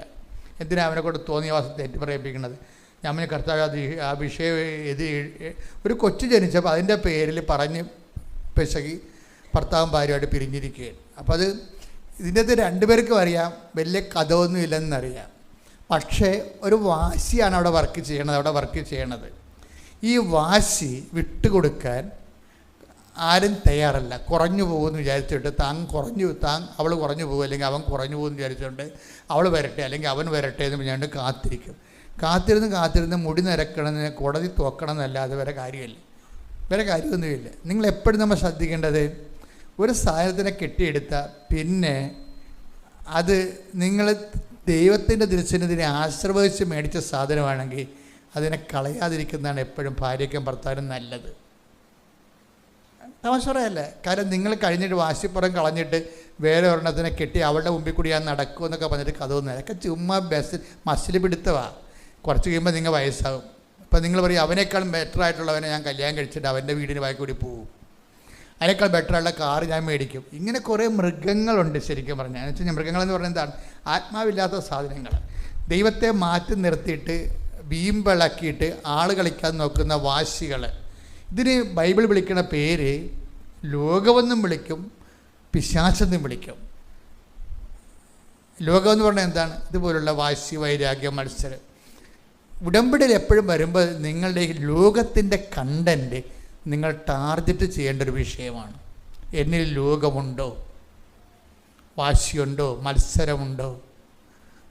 എന്തിനാണ് അവനെ കൊണ്ട് തോന്നിയ വാസത്തെ തെറ്റ് പറയിപ്പിക്കുന്നത്? ഞാൻ കർത്താവ് ആ വിഷയം ഒരു കൊച്ചു ജനിച്ചപ്പോൾ അതിൻ്റെ പേരിൽ പറഞ്ഞ് പെശകി ഭർത്താവും ഭാര്യയായിട്ട് പിരിഞ്ഞിരിക്കുകയാണ്. അപ്പോൾ അത് ഇതിൻ്റെ അകത്ത് രണ്ടുപേർക്കും അറിയാം വലിയ കഥയൊന്നും ഇല്ലെന്നറിയാം. പക്ഷേ ഒരു വാശിയാണ് അവിടെ വർക്ക് ചെയ്യണത്. ഈ വാശി വിട്ടുകൊടുക്കാൻ ആരും തയ്യാറല്ല. കുറഞ്ഞു പോകുമെന്ന് വിചാരിച്ചിട്ട് അവൾ കുറഞ്ഞു പോകും, അല്ലെങ്കിൽ അവൻ കുറഞ്ഞു പോകുമെന്ന് വിചാരിച്ചുകൊണ്ട് അവൾ വരട്ടെ അല്ലെങ്കിൽ അവൻ വരട്ടെ എന്ന് പറഞ്ഞുകൊണ്ട് കാത്തിരുന്ന് മുടി നിരക്കണമെന്ന് കോടതി തോക്കണം എന്നല്ലാതെ വേറെ കാര്യമൊന്നുമില്ല. നിങ്ങളെപ്പോഴും നമ്മൾ ശ്രദ്ധിക്കേണ്ടത്, ഒരു സാധനത്തിനെ കെട്ടിയെടുത്താൽ പിന്നെ അത് നിങ്ങൾ ദൈവത്തിൻ്റെ ദൃശ്യത്തിനെ ആശ്രയിച്ച് മേടിച്ച സാധനമാണെങ്കിൽ അതിനെ കളയാതിരിക്കുന്നതാണ് എപ്പോഴും ഭാര്യയ്ക്കും ഭർത്താവിനും നല്ലത്. തമാശയല്ല. കാരണം നിങ്ങൾ കഴിഞ്ഞിട്ട് വാശിപ്പുറം കളഞ്ഞിട്ട് വേറെ ഒരെണ്ണത്തിനെ കെട്ടി അവളുടെ മുമ്പിൽ കൂടി ഞാൻ നടക്കുമെന്നൊക്കെ പറഞ്ഞിട്ട് കഥയൊന്നും അതൊക്കെ ചുമ്മാ മസിൽ പിടുത്തമാണ്. കുറച്ച് കഴിയുമ്പോൾ നിങ്ങൾ വയസ്സാകും. ഇപ്പം നിങ്ങൾ പറയും അവനേക്കാളും ബെറ്റർ ആയിട്ടുള്ളവനെ ഞാൻ കല്യാണം കഴിച്ചിട്ട് അവൻ്റെ വീടിന് വായി കൂടി പോകും, അതിനേക്കാൾ ബെറ്ററുള്ള കാറ് ഞാൻ മേടിക്കും. ഇങ്ങനെ കുറേ മൃഗങ്ങളുണ്ട് ശരിക്കും പറഞ്ഞാൽ. എന്ന് വെച്ചാൽ മൃഗങ്ങളെന്ന് പറഞ്ഞാൽ എന്താണ്? ആത്മാവില്ലാത്ത സാധനങ്ങൾ. ദൈവത്തെ മാറ്റി നിർത്തിയിട്ട് വീമ്പിളക്കിയിട്ട് ആൾ കളിക്കാൻ നോക്കുന്ന വാശികൾ. ഇതിന് ബൈബിൾ വിളിക്കുന്ന പേര് ലോകമെന്നും വിളിക്കും, പിശാചെന്നും വിളിക്കും. ലോകമെന്ന് പറഞ്ഞാൽ എന്താണ്? ഇതുപോലുള്ള വാശി, വൈരാഗ്യം, മത്സരം. ഉടമ്പടിയിൽ എപ്പോഴും വരുമ്പോൾ നിങ്ങളുടെ ലോകത്തിൻ്റെ കണ്ടൻറ്റ് നിങ്ങൾ ടാർഗറ്റ് ചെയ്യേണ്ട ഒരു വിഷയമാണ്. എന്നിൽ ലോകമുണ്ടോ, വാശിയുണ്ടോ, മത്സരമുണ്ടോ?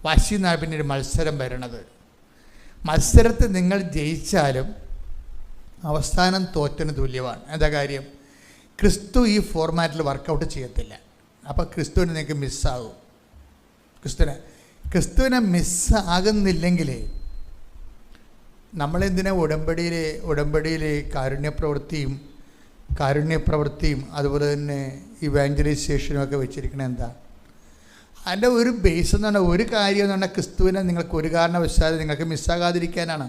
വാശി എന്നാണ് പിന്നെ ഒരു മത്സരം വരണത്. മത്സരത്തിൽ നിങ്ങൾ ജയിച്ചാലും അവസാനം തോറ്റന് തുല്യമാണ്. എന്താ കാര്യം? ക്രിസ്തു ഈ ഫോർമാറ്റിൽ വർക്കൗട്ട് ചെയ്യത്തില്ല. അപ്പോൾ ക്രിസ്തുവിനെ നിങ്ങൾക്ക് മിസ്സാകും. ക്രിസ്തുവിനെ മിസ്സാകുന്നില്ലെങ്കിൽ നമ്മളെന്തിനാ ഉടമ്പടിയിൽ കാരുണ്യപ്രവൃത്തിയും അതുപോലെ തന്നെ ഇവാഞ്ചലൈസേഷനും ഒക്കെ വെച്ചിരിക്കണത് എന്താ? അതിൻ്റെ ഒരു ബേസ് എന്ന് പറഞ്ഞാൽ, ഒരു കാര്യം എന്ന് പറഞ്ഞാൽ ക്രിസ്തുവിനെ നിങ്ങൾക്ക് ഒരു കാരണവശാലും നിങ്ങൾക്ക് മിസ്സാകാതിരിക്കാനാണ്.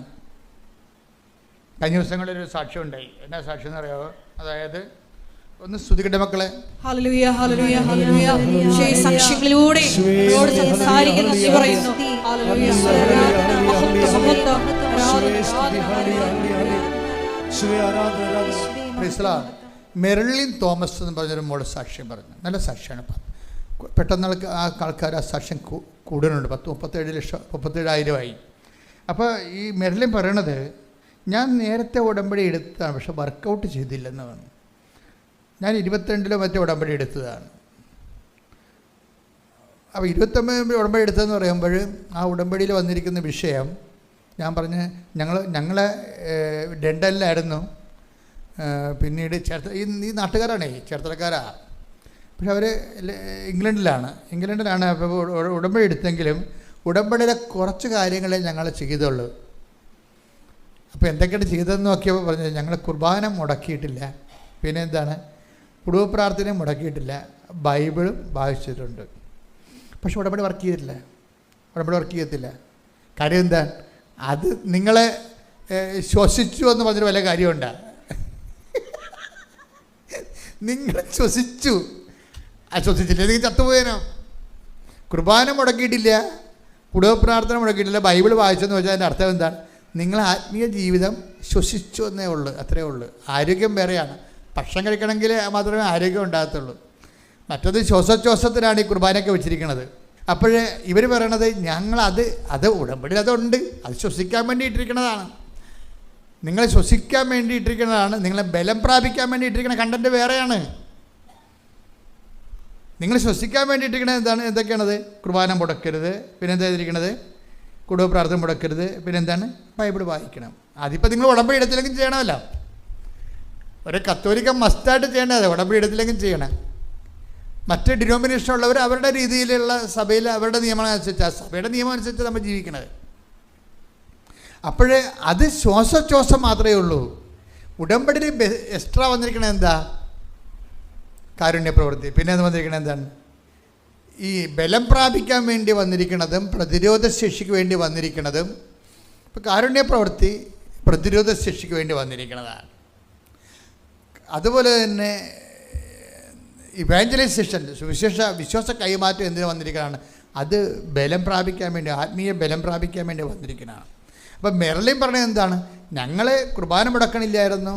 കഴിഞ്ഞ ദിവസങ്ങളിലൊരു സാക്ഷ്യം ഉണ്ടായി. എന്നാ സാക്ഷ്യം എന്ന് പറയാമോ? അതായത് ഒന്ന് സ്തുതിക്കട്ടെ മക്കളെ. ഹല്ലേലൂയ, ഹല്ലേലൂയ, ഹല്ലേലൂയ. സാക്ഷ്യങ്ങളിലൂടെ സംസാരിക്കുന്ന പറയുന്നു. ഹല്ലേലൂയ, മെറിലിൻ തോമസ് എന്ന് പറഞ്ഞൊരു മോള് സാക്ഷ്യം പറഞ്ഞു. നല്ല സാക്ഷ്യമാണ്. പെട്ടെന്ന് ആൾക്കാർ ആ സാക്ഷ്യം കൂടുതലുണ്ട്. 37,000 അപ്പോൾ ഈ മെറിലിൻ പറയണത്, ഞാൻ നേരത്തെ ഉടമ്പടി എടുത്തതാണ് പക്ഷെ വർക്കൗട്ട് ചെയ്തില്ലെന്ന് പറഞ്ഞു. ഞാൻ 22 മറ്റേ ഉടമ്പടി എടുത്തതാണ്. അപ്പോൾ 29 ഉടമ്പടി എടുത്തതെന്ന് പറയുമ്പോൾ ആ ഉടമ്പടിയിൽ വന്നിരിക്കുന്ന വിഷയം ഞാൻ പറഞ്ഞ് ഞങ്ങളെ ഡെൻഡലിലായിരുന്നു. പിന്നീട് ഈ നാട്ടുകാരാണേ, ചേർത്തലക്കാരാ. പക്ഷെ അവർ ഇംഗ്ലണ്ടിലാണ്. അപ്പോൾ ഉടമ്പടി എടുത്തെങ്കിലും ഉടമ്പടിയിലെ കുറച്ച് കാര്യങ്ങളെ ഞങ്ങൾ ചെയ്തുള്ളൂ. അപ്പോൾ എന്തൊക്കെയാണ് ചെയ്തതെന്ന് നോക്കിയപ്പോൾ പറഞ്ഞത്, ഞങ്ങൾ കുർബാന മുടക്കിയിട്ടില്ല, പിന്നെ എന്താണ് കുടുംബ പ്രാർത്ഥനയും മുടക്കിയിട്ടില്ല, ബൈബിളും വായിച്ചിട്ടുണ്ട്. പക്ഷെ ഉടമ്പടി വർക്ക് ചെയ്യത്തില്ല. കാര്യം എന്താ? അത് നിങ്ങളെ ശ്വസിച്ചു എന്ന് പറഞ്ഞൊരു വല്ല കാര്യമുണ്ടാ? നിങ്ങൾ ശ്വസിച്ചു, ശ്വസിച്ചില്ല നിങ്ങൾ ചത്തുപോയേനോ. കുർബാന മുടക്കിയിട്ടില്ല, കുടുംബ പ്രാർത്ഥന മുടക്കിയിട്ടില്ല, ബൈബിൾ വായിച്ചെന്ന് വെച്ചാൽ അതിൻ്റെ അർത്ഥം എന്താണ്? നിങ്ങൾ ആത്മീയ ജീവിതം ശ്വസിച്ചു എന്നേ ഉള്ളൂ, അത്രയേ ഉള്ളൂ. ആരോഗ്യം വേറെയാണ്. ഭക്ഷണം കഴിക്കണമെങ്കിൽ മാത്രമേ ആരോഗ്യം ഉണ്ടാകത്തുള്ളൂ. മറ്റത് ശ്വാസോച്ഛ്വാസത്തിനാണ് ഈ കുർബാനയൊക്കെ വെച്ചിരിക്കുന്നത്. അപ്പോൾ ഇവർ പറയണത് അത് ഉടമ്പടി അതുണ്ട്, അത് ശ്വസിക്കാൻ വേണ്ടി ഇട്ടിരിക്കുന്നതാണ്. നിങ്ങളെ ശ്വസിക്കാൻ വേണ്ടി ഇട്ടിരിക്കുന്നതാണ്. നിങ്ങളെ ബലം പ്രാപിക്കാൻ വേണ്ടി ഇട്ടിരിക്കുന്ന കണ്ടൻറ്റ് വേറെയാണ്. നിങ്ങൾ ശ്വസിക്കാൻ വേണ്ടി ഇട്ടിരിക്കുന്നത് എന്തൊക്കെയാണത്? കുർബാന മുടക്കരുത്, പിന്നെ എന്താ ചെയ്തിരിക്കുന്നത്? കുടുംബ പ്രാർത്ഥന മുടക്കരുത്, പിന്നെ എന്താണ്? ബൈബിൾ വായിക്കണം. അതിപ്പോൾ നിങ്ങൾ ഉടമ്പടി എടുത്തില്ലെങ്കിൽ ചെയ്യണമല്ലോ. ഒരു കത്തോലിക്ക മസ്റ്റായിട്ട് ചെയ്യേണ്ടത് ഉടമ്പടി എടുത്തില്ലെങ്കിൽ ചെയ്യണം. മറ്റ് ഡിനോമിനേഷൻ ഉള്ളവർ അവരുടെ രീതിയിലുള്ള സഭയിൽ അവരുടെ നിയമം അനുസരിച്ച്, സഭയുടെ നിയമം അനുസരിച്ച് നമ്മൾ ജീവിക്കണത്. അപ്പോൾ അത് ശ്വാസോച്ഛ്വാസം മാത്രമേ ഉള്ളൂ. ഉടമ്പടിയിൽ എക്സ്ട്രാ വന്നിരിക്കണത് എന്താ? കാരുണ്യ പ്രവൃത്തി. പിന്നെ അത് വന്നിരിക്കണത് എന്താണ്? ഈ ബലം പ്രാപിക്കാൻ വേണ്ടി വന്നിരിക്കുന്നതും പ്രതിരോധ ശേഷിക്ക് വേണ്ടി വന്നിരിക്കുന്നതും. ഇപ്പോൾ കാരുണ്യ പ്രവൃത്തി പ്രതിരോധ ശേഷിക്ക് വേണ്ടി വന്നിരിക്കുന്നതാണ്. അതുപോലെ തന്നെ ഇവാഞ്ചലൈസേഷൻ, വിശ്വാസ കൈമാറ്റം എന്തിനു വന്നിരിക്കുന്നതാണ്? അത് ബലം പ്രാപിക്കാൻ വേണ്ടി, ആത്മീയ ബലം പ്രാപിക്കാൻ വേണ്ടി വന്നിരിക്കുന്നതാണ്. അപ്പം മെർലിൻ പറഞ്ഞത് എന്താണ്? ഞങ്ങൾ കുർബാന മുടക്കണില്ലായിരുന്നു,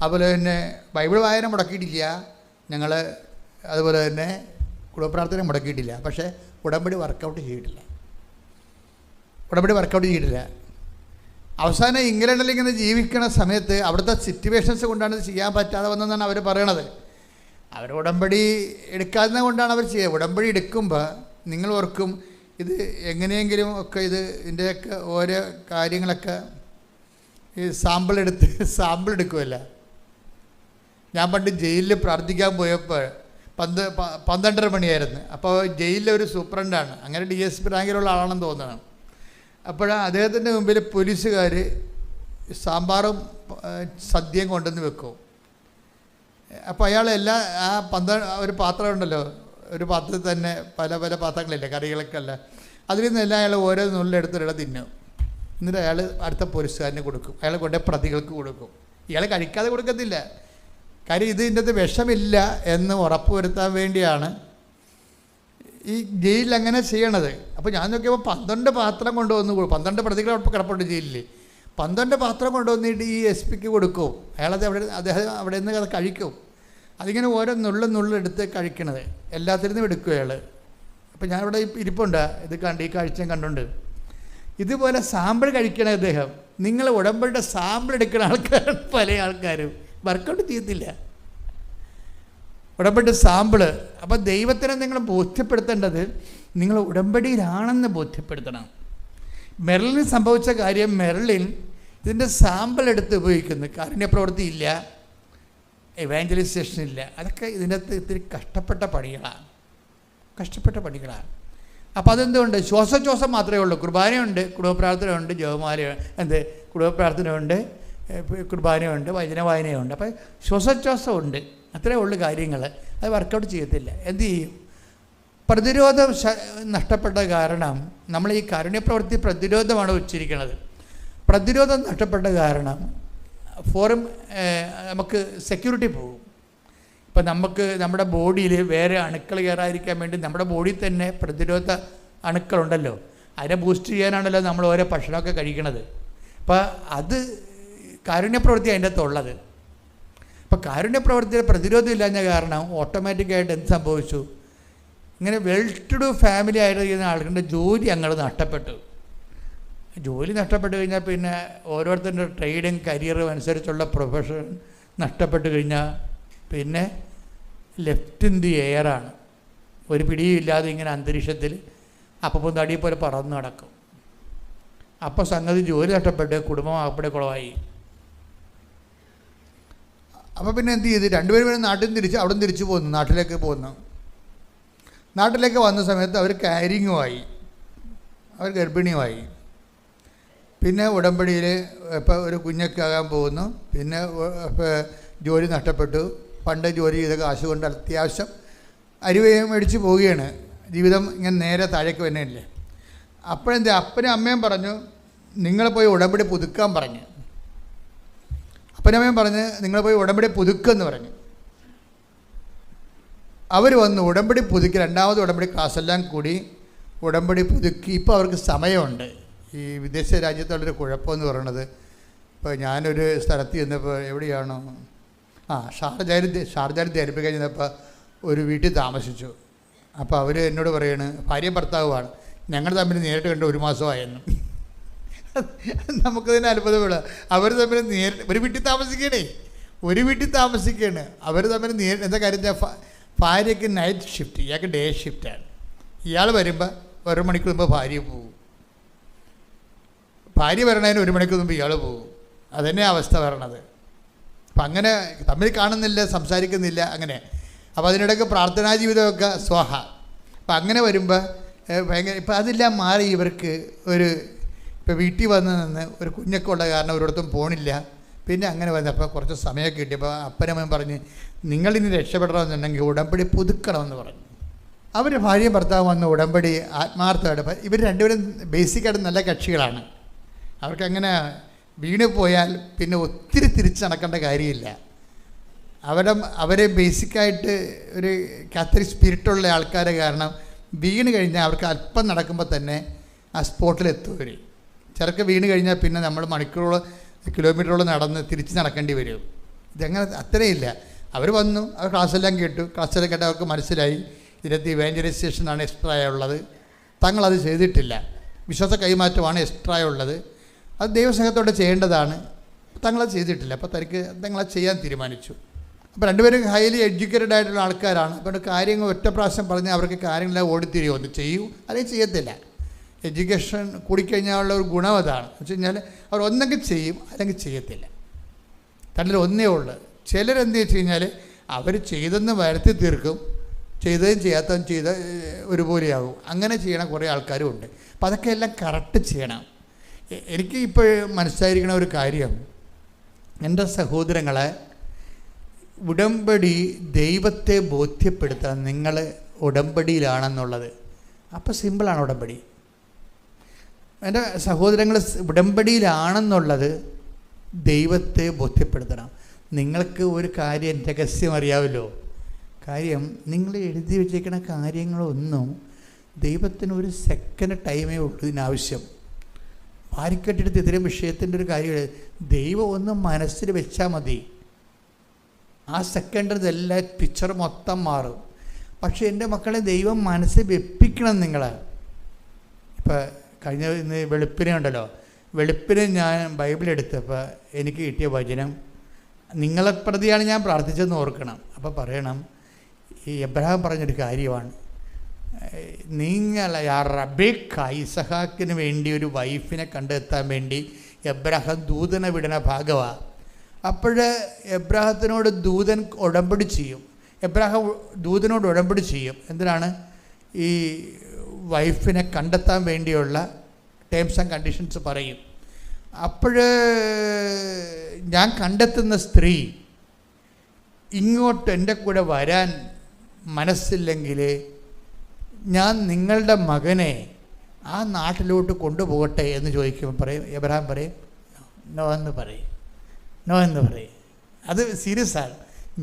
അതുപോലെ തന്നെ ബൈബിൾ വായന മുടക്കിയിട്ടില്ല, ഞങ്ങൾ അതുപോലെ തന്നെ കുടുംബപ്രാർത്ഥന മുടക്കിയിട്ടില്ല, പക്ഷേ ഉടമ്പടി വർക്കൗട്ട് ചെയ്തിട്ടില്ല. അവസാനം ഇംഗ്ലണ്ടിൽ ഇങ്ങനെ ജീവിക്കുന്ന സമയത്ത് അവിടുത്തെ സിറ്റുവേഷൻസ് കൊണ്ടാണ് ഇത് ചെയ്യാൻ പറ്റാതെ വന്നതെന്നാണ് അവർ പറയണത്. അവർ ഉടമ്പടി എടുക്കാതെ കൊണ്ടാണ് അവർ ചെയ്യുക. ഉടമ്പടി എടുക്കുമ്പോൾ നിങ്ങൾ ഓർക്കും, ഇത് എങ്ങനെയെങ്കിലും ഒക്കെ ഇതിൻ്റെയൊക്കെ ഓരോ കാര്യങ്ങളൊക്കെ ഈ സാമ്പിൾ എടുക്കുമല്ല. ഞാൻ പണ്ട് ജയിലിൽ പ്രാർത്ഥിക്കാൻ പോയപ്പോൾ 12:30 മണിയായിരുന്നു. അപ്പോൾ ജയിലിലെ ഒരു സൂപ്രണ്ടാണ്, അങ്ങനെ DSP റാങ്കിലുള്ള ആളാണെന്ന് തോന്നണം. അപ്പോഴാണ് അദ്ദേഹത്തിൻ്റെ മുമ്പിൽ പോലീസുകാർ സാമ്പാറും സദ്യയും കൊണ്ടുവന്ന് വെക്കും. അപ്പോൾ അയാൾ ഒരു പാത്രം ഉണ്ടല്ലോ, ഒരു പാത്രത്തിൽ തന്നെ പല പല പാത്രങ്ങളില്ലേ, കറികളൊക്കെ അല്ല, അതിൽ നിന്നെല്ലാം അയാൾ ഓരോ നുള്ളെടുത്തിട തിന്നും. എന്നിട്ട് അയാൾ അടുത്ത പോലീസുകാരന് കൊടുക്കും, അയാൾ കൊണ്ടേ പ്രതികൾക്ക് കൊടുക്കും. ഇയാൾ കഴിക്കാതെ കൊടുക്കത്തില്ല, കാര്യം ഇതിൻ്റെ അകത്ത് വിഷമില്ല എന്ന് ഉറപ്പുവരുത്താൻ വേണ്ടിയാണ് ഈ ജയിലിൽ അങ്ങനെ ചെയ്യണത്. അപ്പോൾ ഞാൻ നോക്കിയപ്പോൾ 12 പാത്രം കൊണ്ടുവന്ന് 12 പ്രതികൾ കിടപ്പുണ്ട് ജയിലിൽ. 12 പാത്രം കൊണ്ടുവന്നിട്ട് ഈ SP കൊടുക്കും. അദ്ദേഹം അവിടെ നിന്ന് അത് കഴിക്കും. അതിങ്ങനെ ഓരോ നുള്ളെടുത്ത് കഴിക്കണത് എല്ലാത്തിനും എടുക്കും അയാൾ. അപ്പോൾ ഞാനിവിടെ ഇരിപ്പുണ്ട്, ഈ കാഴ്ചയും കണ്ടുണ്ട്. ഇതുപോലെ സാമ്പിൾ കഴിക്കണ അദ്ദേഹം. നിങ്ങൾ ഉടമ്പടിയുടെ സാമ്പിൾ എടുക്കുന്ന ആൾക്കാരാണ് പല ആൾക്കാരും. വർക്കൗട്ട് ചെയ്യത്തില്ല ഉടമ്പടി സാമ്പിള്. അപ്പോൾ ദൈവത്തിനെ നിങ്ങൾ ബോധ്യപ്പെടുത്തേണ്ടത് നിങ്ങൾ ഉടമ്പടിയിലാണെന്ന് ബോധ്യപ്പെടുത്തണം. മെർലിന് സംഭവിച്ച കാര്യം, മെർലിൻ ഇതിൻ്റെ സാമ്പിൾ എടുത്ത് ഉപയോഗിക്കുന്നു. കാരുണ്യപ്രവൃത്തി ഇല്ല, എവാഞ്ചലൈസേഷൻ ഇല്ല. അതൊക്കെ ഇതിൻ്റെ അകത്ത് ഇത്തിരി കഷ്ടപ്പെട്ട പണികളാണ്. അപ്പോൾ അതെന്തുകൊണ്ട്? ശ്വാസോച്ഛ്വാസം മാത്രമേ ഉള്ളൂ. കുർബാനയുണ്ട്, കുടുംബപ്രാർത്ഥനയുണ്ട്, ജപമാലയുണ്ട്, കുടുംബപ്രാർത്ഥനയുണ്ട്, കുർബാനയുണ്ട്, വചന വായനയുണ്ട്. അപ്പോൾ ശ്വാസോച്ഛ്വാസമുണ്ട്, അത്രയേ ഉള്ളൂ കാര്യങ്ങൾ. അത് വർക്കൗട്ട് ചെയ്യത്തില്ല. എന്തു ചെയ്യും? പ്രതിരോധം നഷ്ടപ്പെട്ട കാരണം നമ്മൾ ഈ കാരുണ്യപ്രവൃത്തി പ്രതിരോധമാണ് വെച്ചിരിക്കുന്നത്. പ്രതിരോധം നഷ്ടപ്പെട്ട കാരണം നമുക്ക് സെക്യൂരിറ്റി പോകും. ഇപ്പം നമ്മുടെ ബോഡിയിൽ വേറെ അണുക്കൾ കയറാതിരിക്കാൻ വേണ്ടി നമ്മുടെ ബോഡിയിൽ തന്നെ പ്രതിരോധ അണുക്കളുണ്ടല്ലോ, അതിനെ ബൂസ്റ്റ് ചെയ്യാനാണല്ലോ നമ്മൾ ഓരോ ഭക്ഷണമൊക്കെ കഴിക്കണത്. അപ്പോൾ അത് കാരുണ്യപ്രവൃത്തി അതിൻ്റെ അകത്തുള്ളത്. അപ്പോൾ കാരുണ്യപ്രവൃത്തിയുടെ പ്രതിരോധം ഇല്ലാഞ്ഞ കാരണം ഓട്ടോമാറ്റിക്കായിട്ട് എന്ത് സംഭവിച്ചു? ഇങ്ങനെ വെൽ ടു ഡു ഫാമിലി ആയിരിക്കുന്ന ആളുകളുടെ ജോലി അങ്ങോട്ട് നഷ്ടപ്പെട്ടു. ജോലി നഷ്ടപ്പെട്ട് കഴിഞ്ഞാൽ പിന്നെ ഓരോരുത്തരുടെ ട്രേഡും കരിയറും അനുസരിച്ചുള്ള പ്രൊഫഷൻ നഷ്ടപ്പെട്ട് കഴിഞ്ഞാൽ പിന്നെ ലെഫ്റ്റ് ഇൻ ദി എയറാണ്. ഒരു പിടിയും ഇല്ലാതെ ഇങ്ങനെ അന്തരീക്ഷത്തിൽ അപ്പം തടിയെ പോലെ പറന്ന് നടക്കും. അപ്പോൾ സംഗതി ജോലി നഷ്ടപ്പെട്ട് കുടുംബം അപ്പടെ കുളമായി. അപ്പോൾ പിന്നെ എന്ത് ചെയ്ത്? രണ്ടുപേരും നാട്ടിൽ നിന്ന് അവിടെ നിന്ന് തിരിച്ചു പോന്നു, നാട്ടിലേക്ക് വന്ന സമയത്ത് അവർ കാരിങ്ങുമായി, അവർ ഗർഭിണിയുമായി. പിന്നെ ഉടമ്പടിയിൽ ഇപ്പോൾ ഒരു കുഞ്ഞൊക്കെ ആകാൻ പോകുന്നു. പിന്നെ ജോലി നഷ്ടപ്പെട്ടു. പണ്ട് ജോലി ചെയ്ത കാശ് കൊണ്ട് അത്യാവശ്യം അരിവയും മേടിച്ച് പോവുകയാണ്. ജീവിതം ഇങ്ങനെ നേരെ താഴേക്ക് വന്നില്ലേ. അപ്പോഴെന്താ അപ്പനും അമ്മയും പറഞ്ഞു, നിങ്ങൾ പോയി ഉടമ്പടി പുതുക്കാൻ പറഞ്ഞു. അപ്പനും അമ്മയും പറഞ്ഞ് നിങ്ങൾ പോയി ഉടമ്പടി പുതുക്കുമെന്ന് പറഞ്ഞു. അവർ വന്ന് ഉടമ്പടി പുതുക്കി, രണ്ടാമത് ഉടമ്പടി ക്ലാസ്സെല്ലാം കൂടി ഉടമ്പടി പുതുക്കി. ഇപ്പോൾ അവർക്ക് സമയമുണ്ട്. ഈ വിദേശ രാജ്യത്തുള്ളൊരു കുഴപ്പമെന്ന് പറയുന്നത്, ഇപ്പോൾ ഞാനൊരു സ്ഥലത്ത് ചെന്നപ്പോൾ എവിടെയാണോ ഷാർജയിൽ തെരപ്പി കഴിഞ്ഞപ്പോൾ ഒരു വീട്ടിൽ താമസിച്ചു. അപ്പോൾ അവർ എന്നോട് പറയാണ്, ഭാര്യയും ഭർത്താവുമാണ്, ഞങ്ങൾ തമ്മിൽ നേരിട്ട് കണ്ട് 1 മാസമായിരുന്നു. നമുക്കതിന് അത്ഭുതപ്പെടാം. അവർ തമ്മിൽ നേരിട്ട് ഒരു വീട്ടിൽ താമസിക്കുകയാണ്. അവർ തമ്മിൽ എന്താ കാര്യം, ഭാര്യയ്ക്ക് നൈറ്റ് ഷിഫ്റ്റ്, ഇയാൾക്ക് ഡേ ഷിഫ്റ്റാണ്. ഇയാൾ വരുമ്പോൾ 1 മണിക്കൂർ മുമ്പ് ഭാര്യ പോകും, ഭാര്യ വരണതിന് 1 മണിക്കൂർ മുമ്പ് ഇയാൾ പോകും. അതന്നെ അവസ്ഥ വരണത്. അപ്പം അങ്ങനെ തമ്മിൽ കാണുന്നില്ല, സംസാരിക്കുന്നില്ല, അങ്ങനെ. അപ്പോൾ അതിനിടയ്ക്ക് പ്രാർത്ഥനാ ജീവിതമൊക്കെ സ്വാഹ. അപ്പം അങ്ങനെ വരുമ്പോൾ ഭയങ്കര, ഇപ്പം അതെല്ലാം മാറി ഇവർക്ക് ഇപ്പോൾ വീട്ടിൽ വന്ന് നിന്ന് ഒരു കുഞ്ഞൊക്കെ ഉള്ള കാരണം ഒരിടത്തും പോണില്ല. പിന്നെ അങ്ങനെ വന്നപ്പോൾ കുറച്ച് സമയമൊക്കെ കിട്ടിയപ്പോൾ അപ്പനമ്മയും പറഞ്ഞ്, നിങ്ങളിനി രക്ഷപ്പെടണമെന്നുണ്ടെങ്കിൽ ഉടമ്പടി പുതുക്കണമെന്ന് പറഞ്ഞു. അവർ ഭാര്യയും ഭർത്താവും വന്ന് ഉടമ്പടി ആത്മാർത്ഥമായിട്ട്, ഇവർ രണ്ടുപേരും ബേസിക്കായിട്ട് നല്ല കക്ഷികളാണ്. അവർക്കങ്ങനെ വീണ് പോയാൽ പിന്നെ ഒത്തിരി തിരിച്ച് നടക്കേണ്ട കാര്യമില്ല. അവരെ ബേസിക്കായിട്ട് ഒരു കാത്തലിക് സ്പിരിറ്റുള്ള ആൾക്കാരെ കാരണം വീണ് കഴിഞ്ഞാൽ അവർക്ക് അല്പം നടക്കുമ്പോൾ തന്നെ ആ സ്പോട്ടിലെത്തും. അവർ ചിലർക്ക് വീണ് കഴിഞ്ഞാൽ പിന്നെ നമ്മൾ മണിക്കൂറോളം കിലോമീറ്ററോളം നടന്ന് തിരിച്ച് നടക്കേണ്ടി വരും. ഇതങ്ങനെ അത്രയില്ല. അവർ വന്നു, അവർ ക്ലാസ്സെല്ലാം കേട്ടു. ക്ലാസ്സെല്ലാം കേട്ട് അവർക്ക് മനസ്സിലായി ഇതിനകത്ത് ഇവാഞ്ചലൈസേഷനാണ് എക്സ്ട്രാ ഉള്ളത്. തങ്ങളത് ചെയ്തിട്ടില്ല. വിശ്വാസ കൈമാറ്റമാണ് എക്സ്ട്രാ ഉള്ളത്. അത് ദൈവസ്നേഹത്തോടെ ചെയ്യേണ്ടതാണ്. തങ്ങളത് ചെയ്തിട്ടില്ല. അപ്പോൾ തങ്ങളത് ചെയ്യാൻ തീരുമാനിച്ചു. അപ്പോൾ രണ്ടുപേരും ഹൈലി എഡ്യൂക്കേറ്റഡ് ആയിട്ടുള്ള ആൾക്കാരാണ്. അപ്പോൾ കാര്യങ്ങൾ ഒറ്റ പ്രാവശ്യം പറഞ്ഞാൽ അവർക്ക് കാര്യങ്ങളെല്ലാം ഓടിത്തിരിയോ, ഒന്ന് ചെയ്യൂ അല്ലെങ്കിൽ ചെയ്യത്തില്ല. എഡ്യൂക്കേഷൻ കൂടിക്കഴിഞ്ഞാലുള്ള ഒരു ഗുണം അതാണ്. എന്ന് വെച്ച് കഴിഞ്ഞാൽ അവർ ഒന്നെങ്കിൽ ചെയ്യും അല്ലെങ്കിൽ ചെയ്യത്തില്ല. തന്നിൽ ഒന്നേ ഉള്ളു. ചിലരെന്ത് വെച്ച് കഴിഞ്ഞാൽ അവർ ചെയ്തെന്ന് വരുത്തി തീർക്കും, ചെയ്തതും ചെയ്യാത്തതും ചെയ്ത ഒരുപോലെയാകും. അങ്ങനെ ചെയ്യണ കുറേ ആൾക്കാരും ഉണ്ട്. അപ്പോൾ അതൊക്കെ എല്ലാം കറക്റ്റ് ചെയ്യണം. എനിക്ക് ഇപ്പോൾ മനസ്സിലായിരിക്കണ ഒരു കാര്യം, എൻ്റെ സഹോദരങ്ങളെ, ഉടമ്പടി ദൈവത്തെ ബോധ്യപ്പെടുത്താൻ നിങ്ങൾ ഉടമ്പടിയിലാണെന്നുള്ളത്. അപ്പോൾ സിമ്പിളാണ് ഉടമ്പടി. എൻ്റെ സഹോദരങ്ങൾ, ഉടമ്പടിയിലാണെന്നുള്ളത് ദൈവത്തെ ബോധ്യപ്പെടുത്തണം. നിങ്ങൾക്ക് ഒരു കാര്യം രഹസ്യം അറിയാമല്ലോ. കാര്യം, നിങ്ങൾ എഴുതി വെച്ചേക്കുന്ന കാര്യങ്ങളൊന്നും ദൈവത്തിന് ഒരു സെക്കൻഡ് ടൈമേ ഉള്ളൂ ഇതിനാവശ്യം. വാരിക്കെട്ടെടുത്ത് ഇത്തരം വിഷയത്തിൻ്റെ ഒരു കാര്യം ദൈവം ഒന്ന് മനസ്സിൽ വെച്ചാൽ മതി. ആ സെക്കൻഡ് ഇതെല്ലാം പിക്ചർ മൊത്തം മാറും. പക്ഷേ എൻ്റെ മക്കളെ ദൈവം മനസ്സിൽ വെപ്പിക്കണം നിങ്ങൾ. ഇപ്പം ഇന്ന് വെളുപ്പിനെ ഉണ്ടല്ലോ, വെളുപ്പിനെ ഞാൻ ബൈബിൾ എടുത്തപ്പോൾ എനിക്ക് കിട്ടിയ വചനം, നിങ്ങളെ പ്രതിയാണ് ഞാൻ പ്രാർത്ഥിച്ചതെന്ന് ഓർക്കണം. അപ്പോൾ പറയണം, ഈ എബ്രഹാം പറഞ്ഞൊരു കാര്യമാണ്, നിങ്ങൾ റബേക്ക ഇസഹാക്കിന് വേണ്ടി ഒരു വൈഫിനെ കണ്ടെത്താൻ വേണ്ടി എബ്രഹാം ദൂതനെ വിടണ ഭാഗമാണ്. അപ്പോൾ എബ്രഹാത്തിനോട് ദൂതൻ ഉടമ്പടി ചെയ്യും. എബ്രഹാം ദൂതനോട് ഉടമ്പടി ചെയ്യും. എന്തിനാണ്? ഈ വൈഫിനെ കണ്ടെത്താൻ വേണ്ടിയുള്ള ടേംസ് ആൻഡ് കണ്ടീഷൻസ് പറയും. അപ്പോൾ ഞാൻ കണ്ടെത്തുന്ന സ്ത്രീ ഇങ്ങോട്ട് എൻ്റെ കൂടെ വരാൻ മനസ്സില്ലെങ്കിൽ ഞാൻ നിങ്ങളുടെ മകനെ ആ നാട്ടിലോട്ട് കൊണ്ടുപോകട്ടെ എന്ന് ചോദിക്കുമ്പോൾ പറയും, എബ്രഹാം പറയും നോ എന്ന് പറയും. അത് സീരിയസ് ആണ്.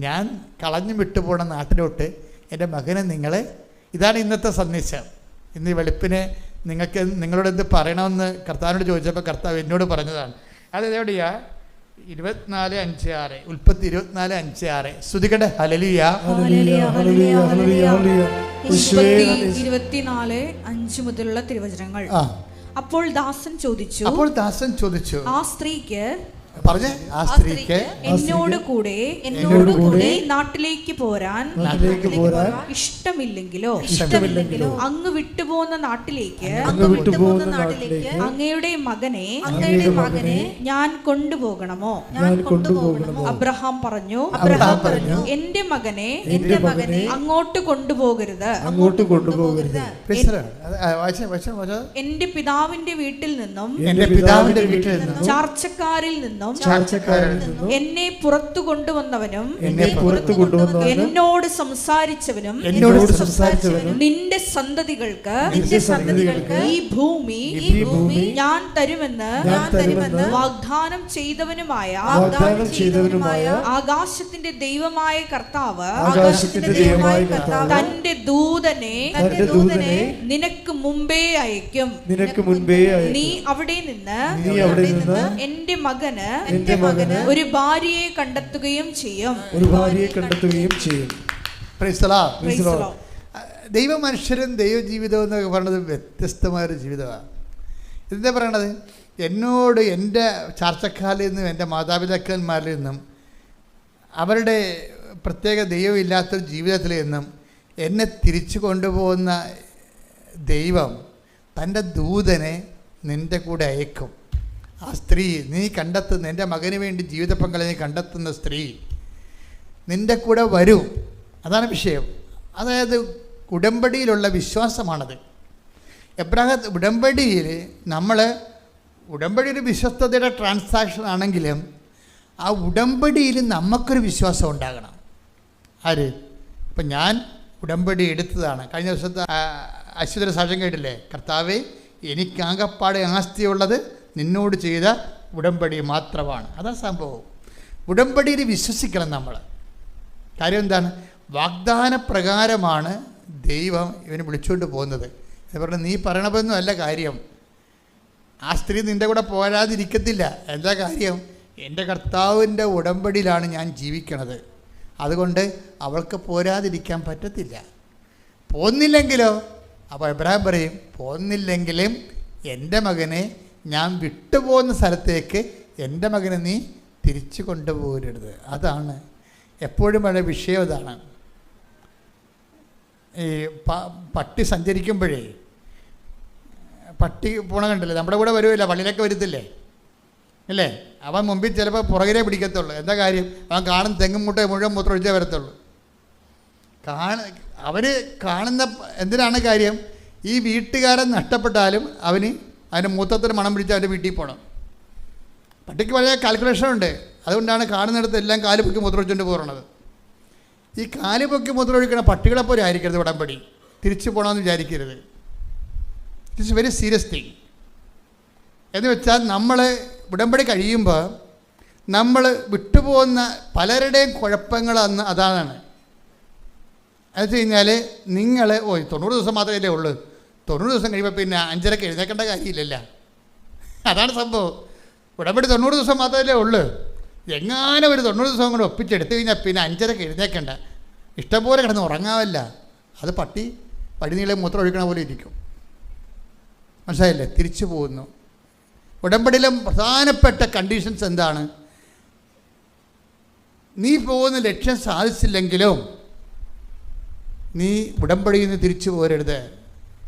ഞാൻ കളഞ്ഞു വിട്ടുപോണ നാട്ടിലോട്ട് എൻ്റെ മകനെ നിങ്ങളെ, ഇതാണ് ഇന്നത്തെ സന്ദേശം. ഇന്ന് വെളുപ്പിനെ നിങ്ങളോട് എന്ത് പറയണമെന്ന് കർത്താവിനോട് ചോദിച്ചപ്പോൾ കർത്താവ് എന്നോട് പറഞ്ഞതാണ്. അത് എവിടെയാ? 24:5-6 ഉൽപ്പത്തി 24:5-6 സ്തുതിക്കട്ടെ. ഹല്ലേലൂയ. 24:5 മുതലുള്ള തിരുവചനങ്ങൾ. അപ്പോൾ ദാസൻ ചോദിച്ചു, ആ സ്ത്രീക്ക് എന്നോട് കൂടെ നാട്ടിലേക്ക് പോരാൻ ഇഷ്ടമില്ലെങ്കിലോ അങ്ങ് വിട്ടുപോകുന്ന നാട്ടിലേക്ക് അങ്ങയുടെ മകനെ ഞാൻ കൊണ്ടുപോകണമോ? അബ്രഹാം പറഞ്ഞു, എന്റെ മകനെ അങ്ങോട്ട് കൊണ്ടുപോകരുത്. എന്റെ പിതാവിന്റെ വീട്ടിൽ നിന്നും ചാർച്ചക്കാരിൽ നിന്നും നിന്നും ചാർച്ചക്കാരിൽ നിന്നും എന്നെ പുറത്തു കൊണ്ടുവന്നവനും എന്നോട് സംസാരിച്ചവനും നിന്റെ സന്തതികൾക്ക് ഈ ഭൂമി ഞാൻ തരുമെന്ന് വാഗ്ദാനം ചെയ്തവനുമായ ആകാശത്തിന്റെ ദൈവമായ കർത്താവ് തന്റെ ദൂതനെ നിനക്ക് മുമ്പേ അയക്കും. നീ അവിടെ നിന്ന് എന്റെ മകന് ഒരു ഭാര്യയെ കണ്ടെത്തുകയും ചെയ്യും. ദൈവ മനുഷ്യരും ദൈവജീവിതവും എന്നൊക്കെ പറയുന്നത് വ്യത്യസ്തമായൊരു ജീവിതമാണ്. എന്താ പറയണത്? എന്നോട് എൻ്റെ ചാർച്ചക്കാരിൽ നിന്നും എൻ്റെ മാതാപിതാക്കന്മാരിൽ നിന്നും അവരുടെ പ്രത്യേക ദൈവമില്ലാത്തൊരു ജീവിതത്തിൽ നിന്നും എന്നെ തിരിച്ചു കൊണ്ടുപോകുന്ന ദൈവം തൻ്റെ ദൂതനെ നിൻ്റെ കൂടെ അയക്കും. ആ സ്ത്രീ നീ കണ്ടെത്തുന്ന എൻ്റെ മകന് വേണ്ടി ജീവിത പങ്കാളി നീ കണ്ടെത്തുന്ന സ്ത്രീ നിൻ്റെ കൂടെ വരും. അതാണ് വിഷയം. അതായത് ഉടമ്പടിയിലുള്ള വിശ്വാസമാണത്. എബ്രാഹിം ഉടമ്പടിയിൽ ഉടമ്പടി ഒരു വിശ്വസ്തതയുടെ ട്രാൻസാക്ഷൻ ആണെങ്കിലും ആ ഉടമ്പടിയിൽ നമുക്കൊരു വിശ്വാസം ഉണ്ടാകണം. ആര്? ഇപ്പം ഞാൻ ഉടമ്പടി എടുത്തതാണ്. കഴിഞ്ഞ ദിവസത്തെ അശ്വതര സാക്ഷ്യം കേട്ടില്ലേ? കർത്താവേ, എനിക്കാകപ്പാടെ ആസ്തിയുള്ളത് നിന്നോട് ചെയ്ത ഉടമ്പടി മാത്രമാണ്. അതാ സംഭവം. ഉടമ്പടിയിൽ വിശ്വസിക്കണം നമ്മൾ. കാര്യം എന്താണ്? വാഗ്ദാന പ്രകാരമാണ് ദൈവം ഇവനെ വിളിച്ചുകൊണ്ട് പോകുന്നത്. എന്ന് പറഞ്ഞാൽ നീ പറയണമെന്നും അല്ല കാര്യം. ആ സ്ത്രീ നിൻ്റെ കൂടെ പോരാതിരിക്കത്തില്ല. എന്താ കാര്യം? എൻ്റെ കർത്താവിൻ്റെ ഉടമ്പടിയിലാണ് ഞാൻ ജീവിക്കണത്. അതുകൊണ്ട് അവൾക്ക് പോരാതിരിക്കാൻ പറ്റത്തില്ല. പോന്നില്ലെങ്കിലോ? അപ്പോൾ എബ്രാഹിം പറയും, പോന്നില്ലെങ്കിലും എൻ്റെ മകനെ ഞാൻ വിട്ടുപോകുന്ന സ്ഥലത്തേക്ക് എൻ്റെ മകനെ നീ തിരിച്ചു കൊണ്ടുപോകരുത്. അതാണ് എപ്പോഴും വളരെ വിഷയം. അതാണ് ഈ പട്ടി സഞ്ചരിക്കുമ്പോഴേ പട്ടി പോണ കണ്ടില്ലേ? നമ്മുടെ കൂടെ വരുമില്ല, പള്ളിയിലൊക്കെ വരുത്തില്ലേ അല്ലേ? അവൻ മുമ്പിൽ ചിലപ്പോൾ പുറകിലേ പിടിക്കത്തുള്ളൂ. എന്താ കാര്യം? അവൻ കാണുന്ന തെങ്ങും മുട്ട മുഴുവൻ മൂത്രം ഒഴിച്ചേ വരത്തുള്ളൂ. അവർ കാണുന്ന എന്തിനാണ് കാര്യം? ഈ വീട്ടുകാരൻ നഷ്ടപ്പെട്ടാലും അതിൻ്റെ മൂത്രത്തിന് മണം പിടിച്ച് അവൻ്റെ വീട്ടിൽ പോകണം. പട്ടിക്ക് വളരെ കാൽക്കുലേഷൻ ഉണ്ട്. അതുകൊണ്ടാണ് കാണുന്നിടത്ത് എല്ലാം കാല് പൊക്കി മൂത്രം ഒഴിച്ചുകൊണ്ട് പോകണത്. ഈ കാല് പൊക്കി മൂത്രം ഒഴിക്കണ പട്ടികളെപ്പോലെ ആയിരിക്കരുത് ഉടമ്പടി. തിരിച്ചു പോകണമെന്ന് വിചാരിക്കരുത്. It's very serious thing. എന്ന് വെച്ചാൽ നമ്മൾ ഉടമ്പടി കഴിയുമ്പോൾ നമ്മൾ വിട്ടുപോകുന്ന പലരുടെയും കുഴപ്പങ്ങൾ അതാണ്. എന്ന് വെച്ച് കഴിഞ്ഞാൽ നിങ്ങൾ 90 ദിവസം മാത്രമല്ലേ ഉള്ളൂ. 90 ദിവസം കഴിയുമ്പോൾ പിന്നെ 5:30 എഴുന്നേക്കേണ്ട കാര്യമില്ലല്ല. അതാണ് സംഭവം. ഉടമ്പടി 90 ദിവസം മാത്രമല്ലേ ഉള്ളൂ. എങ്ങാനും ഒരു 90 ദിവസം കൂടെ ഒപ്പിച്ചെടുത്തു കഴിഞ്ഞാൽ പിന്നെ 5:30 എഴുന്നേക്കേണ്ട, ഇഷ്ടംപോലെ കിടന്ന് ഉറങ്ങാമല്ല. അത് പട്ടി വഴിനീളെ മൂത്രം ഒഴിക്കണ പോലെ ഇരിക്കും. മനസ്സിലായില്ലേ? തിരിച്ചു പോകുന്നു. ഉടമ്പടിയിലും പ്രധാനപ്പെട്ട കണ്ടീഷൻസ് എന്താണ്? നീ പോകുന്ന ലക്ഷ്യം സാധിച്ചില്ലെങ്കിലും നീ ഉടമ്പടിയിൽ നിന്ന് തിരിച്ചു പോരരുത്.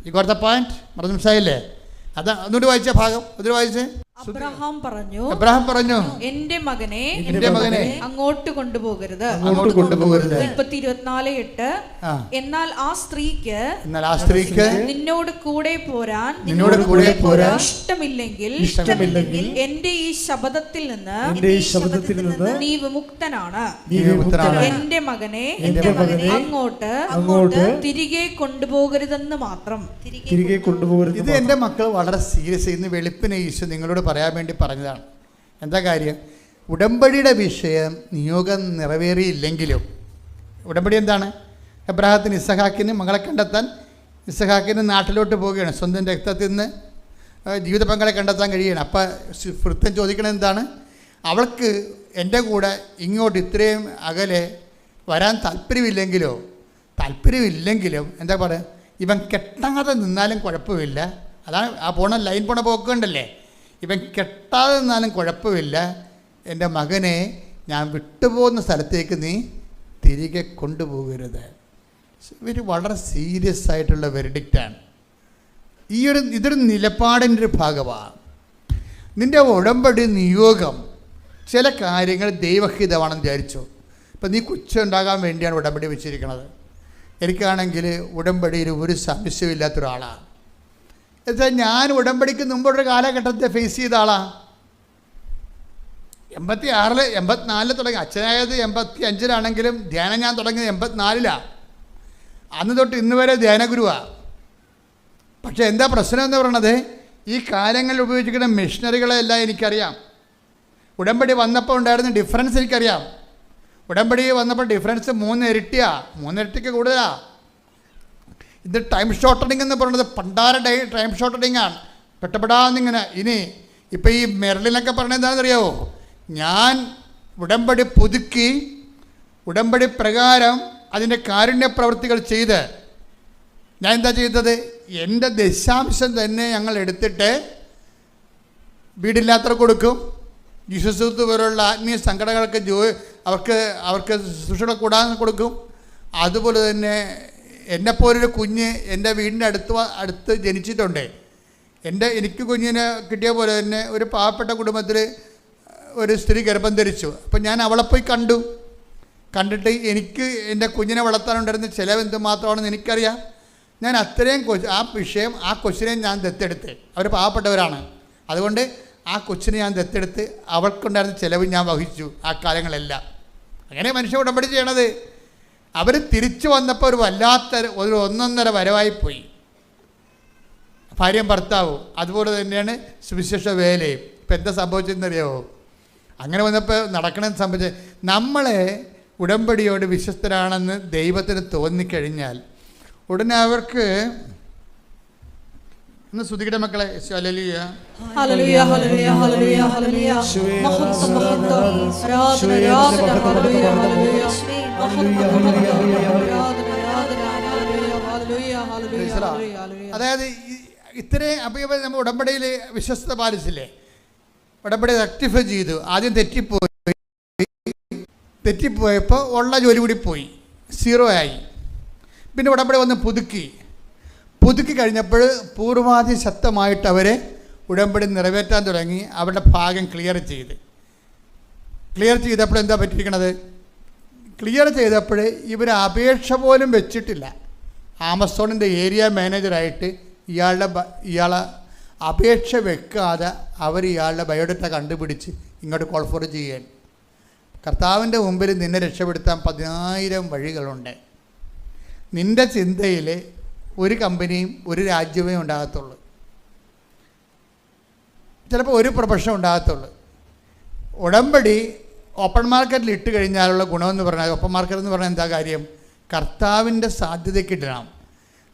ഈ കൊടുത്ത പോയിന്റ് മനസ്സിലായില്ലേ? അതാ ഒന്നുകൂടി വായിച്ച ഭാഗം ഒന്നുകൂടി വായിച്ചേ. അബ്രഹാം പറഞ്ഞു എന്റെ മകനെ അങ്ങോട്ട് കൊണ്ടുപോകരുത്. 24:8 എന്നാൽ ആ സ്ത്രീക്ക് നിന്നോട് കൂടെ പോരാൻ ഇഷ്ടമില്ലെങ്കിൽ എന്റെ ഈ ശബദത്തിൽ നിന്ന് നീ വിമുക്തനാണ്. എന്റെ മകനെ അങ്ങോട്ട് തിരികെ കൊണ്ടുപോകരുതെന്ന് മാത്രം. ഇത് എന്റെ മക്കൾ വളരെ സീരിയസ്. ഇന്ന് വെളുപ്പിനെ ഈശോ നിങ്ങളോട് പറയാൻ വേണ്ടി പറഞ്ഞതാണ്. എന്താ കാര്യം? ഉടമ്പടിയുടെ വിഷയം നിയോഗം നിറവേറിയില്ലെങ്കിലും, ഉടമ്പടി എന്താണ്? എബ്രാഹത്തിന് ഇസഹാക്കിന് മകളെ കണ്ടെത്താൻ ഇസഹാക്കിന് നാട്ടിലോട്ട് പോവുകയാണ്. സ്വന്തം രക്തത്തിൽ നിന്ന് ജീവിത പങ്കാളെ കണ്ടെത്താൻ കഴിയുകയാണ്. അപ്പം വൃത്തം ചോദിക്കണത് എന്താണ്? അവൾക്ക് എൻ്റെ കൂടെ ഇങ്ങോട്ട് ഇത്രയും അകലെ വരാൻ താല്പര്യമില്ലെങ്കിലും എന്താ പറയുക, ഇവൻ കെട്ടാതെ നിന്നാലും കുഴപ്പമില്ല. അതാണ് ആ ലൈൻ പോണ പോക്കുണ്ടല്ലേ. ഇവൻ കെട്ടാതെ നിന്നാലും കുഴപ്പമില്ല, എൻ്റെ മകനെ ഞാൻ വിട്ടുപോകുന്ന സ്ഥലത്തേക്ക് നീ തിരികെ കൊണ്ടുപോകരുത്. ഇവർ വളരെ സീരിയസ് ആയിട്ടുള്ള വെർഡിക്റ്റാണ്. ഇതൊരു നിലപാടിൻ്റെ ഒരു ഭാഗമാണ്. നിൻ്റെ ഉടമ്പടി നിയോഗം ചില കാര്യങ്ങൾ ദൈവഹിതമാണെന്ന് വിചാരിച്ചു. ഇപ്പം നീ ഉണ്ടാകാൻ വേണ്ടിയാണ് ഉടമ്പടി വെച്ചിരിക്കുന്നത്. എനിക്കാണെങ്കിൽ ഉടമ്പടിയിൽ ഒരു സംശയമില്ലാത്ത ഒരാളാണ്. എന്നുവെച്ചാൽ ഞാൻ ഉടമ്പടിക്ക് മുമ്പൊരു കാലഘട്ടത്തെ ഫേസ് ചെയ്ത ആളാണ്. 86 84 തുടങ്ങി. അച്ഛനായത് 85-ലാണെങ്കിലും ധ്യാനം ഞാൻ തുടങ്ങിയത് 84-ലാണ്. അന്ന് തൊട്ട് ഇന്ന് വരെ ധ്യാനഗുരുവാണ്. പക്ഷേ എന്താ പ്രശ്നം എന്ന് പറയണത്, ഈ കാലങ്ങളിൽ ഉപയോഗിച്ചിരിക്കുന്ന മെഷീനറികളെല്ലാം എനിക്കറിയാം. ഉടമ്പടി വന്നപ്പോൾ ഉണ്ടായിരുന്ന ഡിഫറൻസ് എനിക്കറിയാം. ഉടമ്പടി വന്നപ്പോൾ ഡിഫറൻസ് 3 ഇരട്ടിയാണ്, 3 ഇരട്ടിക്ക് കൂടുതലാണ്. ഇത് ടൈം ഷോർട്ടണിങ് എന്ന് പറയുന്നത് പണ്ടാര ടൈം ഷോർട്ടണിങ്ങാണ്. പെട്ടപ്പെടാന്നിങ്ങനെ. ഇനി ഇപ്പോൾ ഈ മെർലിനൊക്കെ പറഞ്ഞത് എന്താണെന്നറിയാമോ, ഞാൻ ഉടമ്പടി പുതുക്കി ഉടമ്പടി പ്രകാരം അതിൻ്റെ കാരുണ്യ പ്രവൃത്തികൾ ചെയ്ത് ഞാൻ എന്താ ചെയ്തത്, എൻ്റെ ദശാംശം തന്നെ ഞങ്ങൾ എടുത്തിട്ട് വീടില്ലാത്തവർക്ക് കൊടുക്കും, ജീസസ് പോലുള്ള ആത്മീയ സംഘടനകൾക്ക് അവർക്ക് ശുശ്രൂഷ കൂടാൻ കൊടുക്കും. അതുപോലെ തന്നെ എന്നെപ്പോലൊരു കുഞ്ഞ് എൻ്റെ വീടിൻ്റെ അടുത്ത് ജനിച്ചിട്ടുണ്ട്. എനിക്ക് കുഞ്ഞിനെ കിട്ടിയ പോലെ തന്നെ ഒരു പാവപ്പെട്ട കുടുംബത്തിൽ ഒരു സ്ത്രീ ഗർഭം ധരിച്ചു. അപ്പം ഞാൻ അവളെ പോയി കണ്ടിട്ട് എനിക്ക് എൻ്റെ കുഞ്ഞിനെ വളർത്താനുണ്ടായിരുന്ന ചിലവ് എന്തുമാത്രമാണെന്ന് എനിക്കറിയാം. ഞാൻ അത്രയും ആ കൊച്ചിനെ ഞാൻ ദത്തെടുത്ത്. അവർ പാവപ്പെട്ടവരാണ്. അതുകൊണ്ട് ആ കൊച്ചിനെ ഞാൻ ദത്തെടുത്ത് അവൾക്കുണ്ടായിരുന്ന ചിലവ് ഞാൻ വഹിച്ചു ആ കാലങ്ങളെല്ലാം. അങ്ങനെ മനുഷ്യ ഉടമ്പടി ചെയ്യണത്. അവർ തിരിച്ചു വന്നപ്പോൾ ഒരു വല്ലാത്ത ഒരു 1.5 വരവായിപ്പോയി, ഭാര്യയും ഭർത്താവും. അതുപോലെ തന്നെയാണ് സുവിശേഷ വേലയും. ഇപ്പം എന്താ സംഭവിച്ചതെന്നറിയാമോ, അങ്ങനെ വന്നപ്പോൾ നടക്കണമെന്ന് സംഭവിച്ചത്, നമ്മളെ ഉടമ്പടിയോട് വിശ്വസ്തരാണെന്ന് ദൈവത്തിന് തോന്നിക്കഴിഞ്ഞാൽ ഉടനെ അവർക്ക് ഒന്ന് സ്തുതിക്കട്ടെ മക്കളെ. ഹല്ലേലൂയ ഹല്ലേലൂയ ഹല്ലേലൂയ ഹല്ലേലൂയ ഹല്ലേലൂയ മഹത്വം മഹത്വം ആരാധന ആരാധന ഹല്ലേലൂയ ഹല്ലേലൂയ അതായത് ഇത്രയും അപ്പോൾ നമ്മൾ ഉടമ്പടിയിൽ വിശ്വസ്ത പാലിച്ചില്ലേ, ഉടമ്പടി റെക്ടിഫൈ ചെയ്തു. ആദ്യം തെറ്റിപ്പോയപ്പോൾ ഉള്ള ജോലി കൂടി പോയി, 0 ആയി. പിന്നെ ഉടമ്പടി വന്ന് പുതുക്കി കഴിഞ്ഞപ്പോൾ പൂർവാധി ശക്തമായിട്ട് അവരെ ഉടമ്പടി നിറവേറ്റാൻ തുടങ്ങി. അവരുടെ ഭാഗം ക്ലിയർ ചെയ്തപ്പോൾ എന്താ പറ്റിയിരിക്കണത്, ക്ലിയർ ചെയ്തപ്പോൾ ഇവർ അപേക്ഷ പോലും വെച്ചിട്ടില്ല. ആമസോണിൻ്റെ ഏരിയ മാനേജറായിട്ട് ഇയാളെ അപേക്ഷ വെക്കാതെ അവർ ഇയാളുടെ ബയോഡേറ്റ കണ്ടുപിടിച്ച് ഇങ്ങോട്ട് കോൾ ഫോർ ചെയ്യാൻ. കർത്താവിൻ്റെ മുമ്പിൽ നിന്നെ രക്ഷപ്പെടുത്താൻ 10,000 വഴികളുണ്ട്. നിൻ്റെ ചിന്തയിൽ ഒരു കമ്പനിയും ഒരു രാജ്യമേ ഉണ്ടാകത്തുള്ളൂ, ചിലപ്പോൾ ഒരു പ്രൊഫഷൻ ഉണ്ടാകത്തുള്ളൂ. ഉടമ്പടി ഓപ്പൺ മാർക്കറ്റിൽ ഇട്ട് കഴിഞ്ഞാലുള്ള ഗുണമെന്ന് പറഞ്ഞാൽ, ഓപ്പൺ മാർക്കറ്റ് എന്ന് പറഞ്ഞാൽ എന്താ കാര്യം, കർത്താവിൻ്റെ സാധ്യതയ്ക്ക് ഇടണം.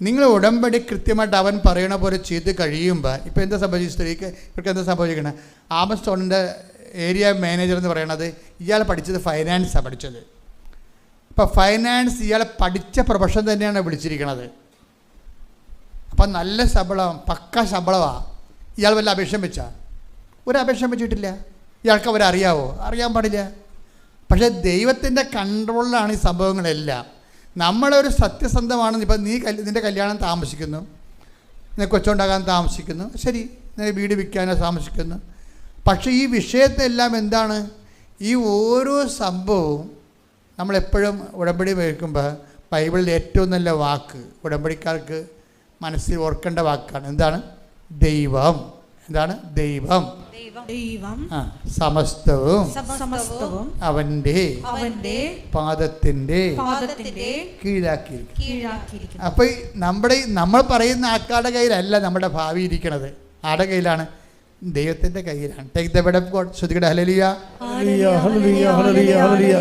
നിങ്ങൾ ഉടമ്പടി കൃത്യമായിട്ട് അവൻ പറയണ പോലെ ചെയ്ത് കഴിയുമ്പോൾ ഇപ്പോൾ എന്താ സംഭവിച്ചു, സ്ത്രീക്ക് ഇവർക്ക് എന്താ സംഭവിക്കണം, ആമസോണിൻ്റെ ഏരിയ മാനേജർ എന്ന് പറയണത് ഇയാൾ പഠിച്ചത് ഫൈനാൻസാണ് പഠിച്ചത്. അപ്പോൾ ഫൈനാൻസ് ഇയാളെ പഠിച്ച പ്രൊഫഷൻ തന്നെയാണ് വിളിച്ചിരിക്കണത്. അപ്പം നല്ല ശമ്പളം, പക്ക ശമ്പളമാണ്. ഇയാൾ വല്ല അപേക്ഷ വെച്ചാൽ ഒരു അപേക്ഷ വെച്ചിട്ടില്ല. ഇയാൾക്ക് അവരറിയാവോ, അറിയാൻ പാടില്ല. പക്ഷേ ദൈവത്തിൻ്റെ കൺട്രോളിലാണ് ഈ സംഭവങ്ങളെല്ലാം. നമ്മളൊരു സത്യസന്ധമാണെന്ന്, ഇപ്പം നിൻ്റെ കല്യാണം താമസിക്കുന്നു, നിനക്ക് കൊച്ചുണ്ടാകാൻ താമസിക്കുന്നു, ശരി, നിനക്ക് വീട് വിൽക്കാനോ താമസിക്കുന്നു. പക്ഷേ ഈ വിഷയത്തെല്ലാം എന്താണ്, ഈ ഓരോ സംഭവവും നമ്മളെപ്പോഴും ഉടമ്പടി വയ്ക്കുമ്പോൾ ബൈബിളിൽ ഏറ്റവും നല്ല വാക്ക് ഉടമ്പടിക്കാർക്ക് മനസ്സിൽ ഓർക്കേണ്ട വാക്കാണ്. എന്താണ്? ദൈവം. എന്താണ്? ദൈവം. സമസ്തവും അവന്റെ പാദത്തിന്റെ കീഴാക്കിയിരിക്കുന്നു. അപ്പൊ നമ്മൾ പറയുന്ന ആൾക്കാരുടെ കയ്യിലല്ല നമ്മുടെ ഭാവി ഇരിക്കണത്. ആരുടെ കയ്യിലാണ്? ദൈവത്തിന്റെ കയ്യിലാണ്. Take the word of God. ശ്രുതികട ഹല്ലേലൂയ ഹല്ലേലൂയ ഹല്ലേലൂയ ഹല്ലേലൂയ ഹല്ലേലൂയ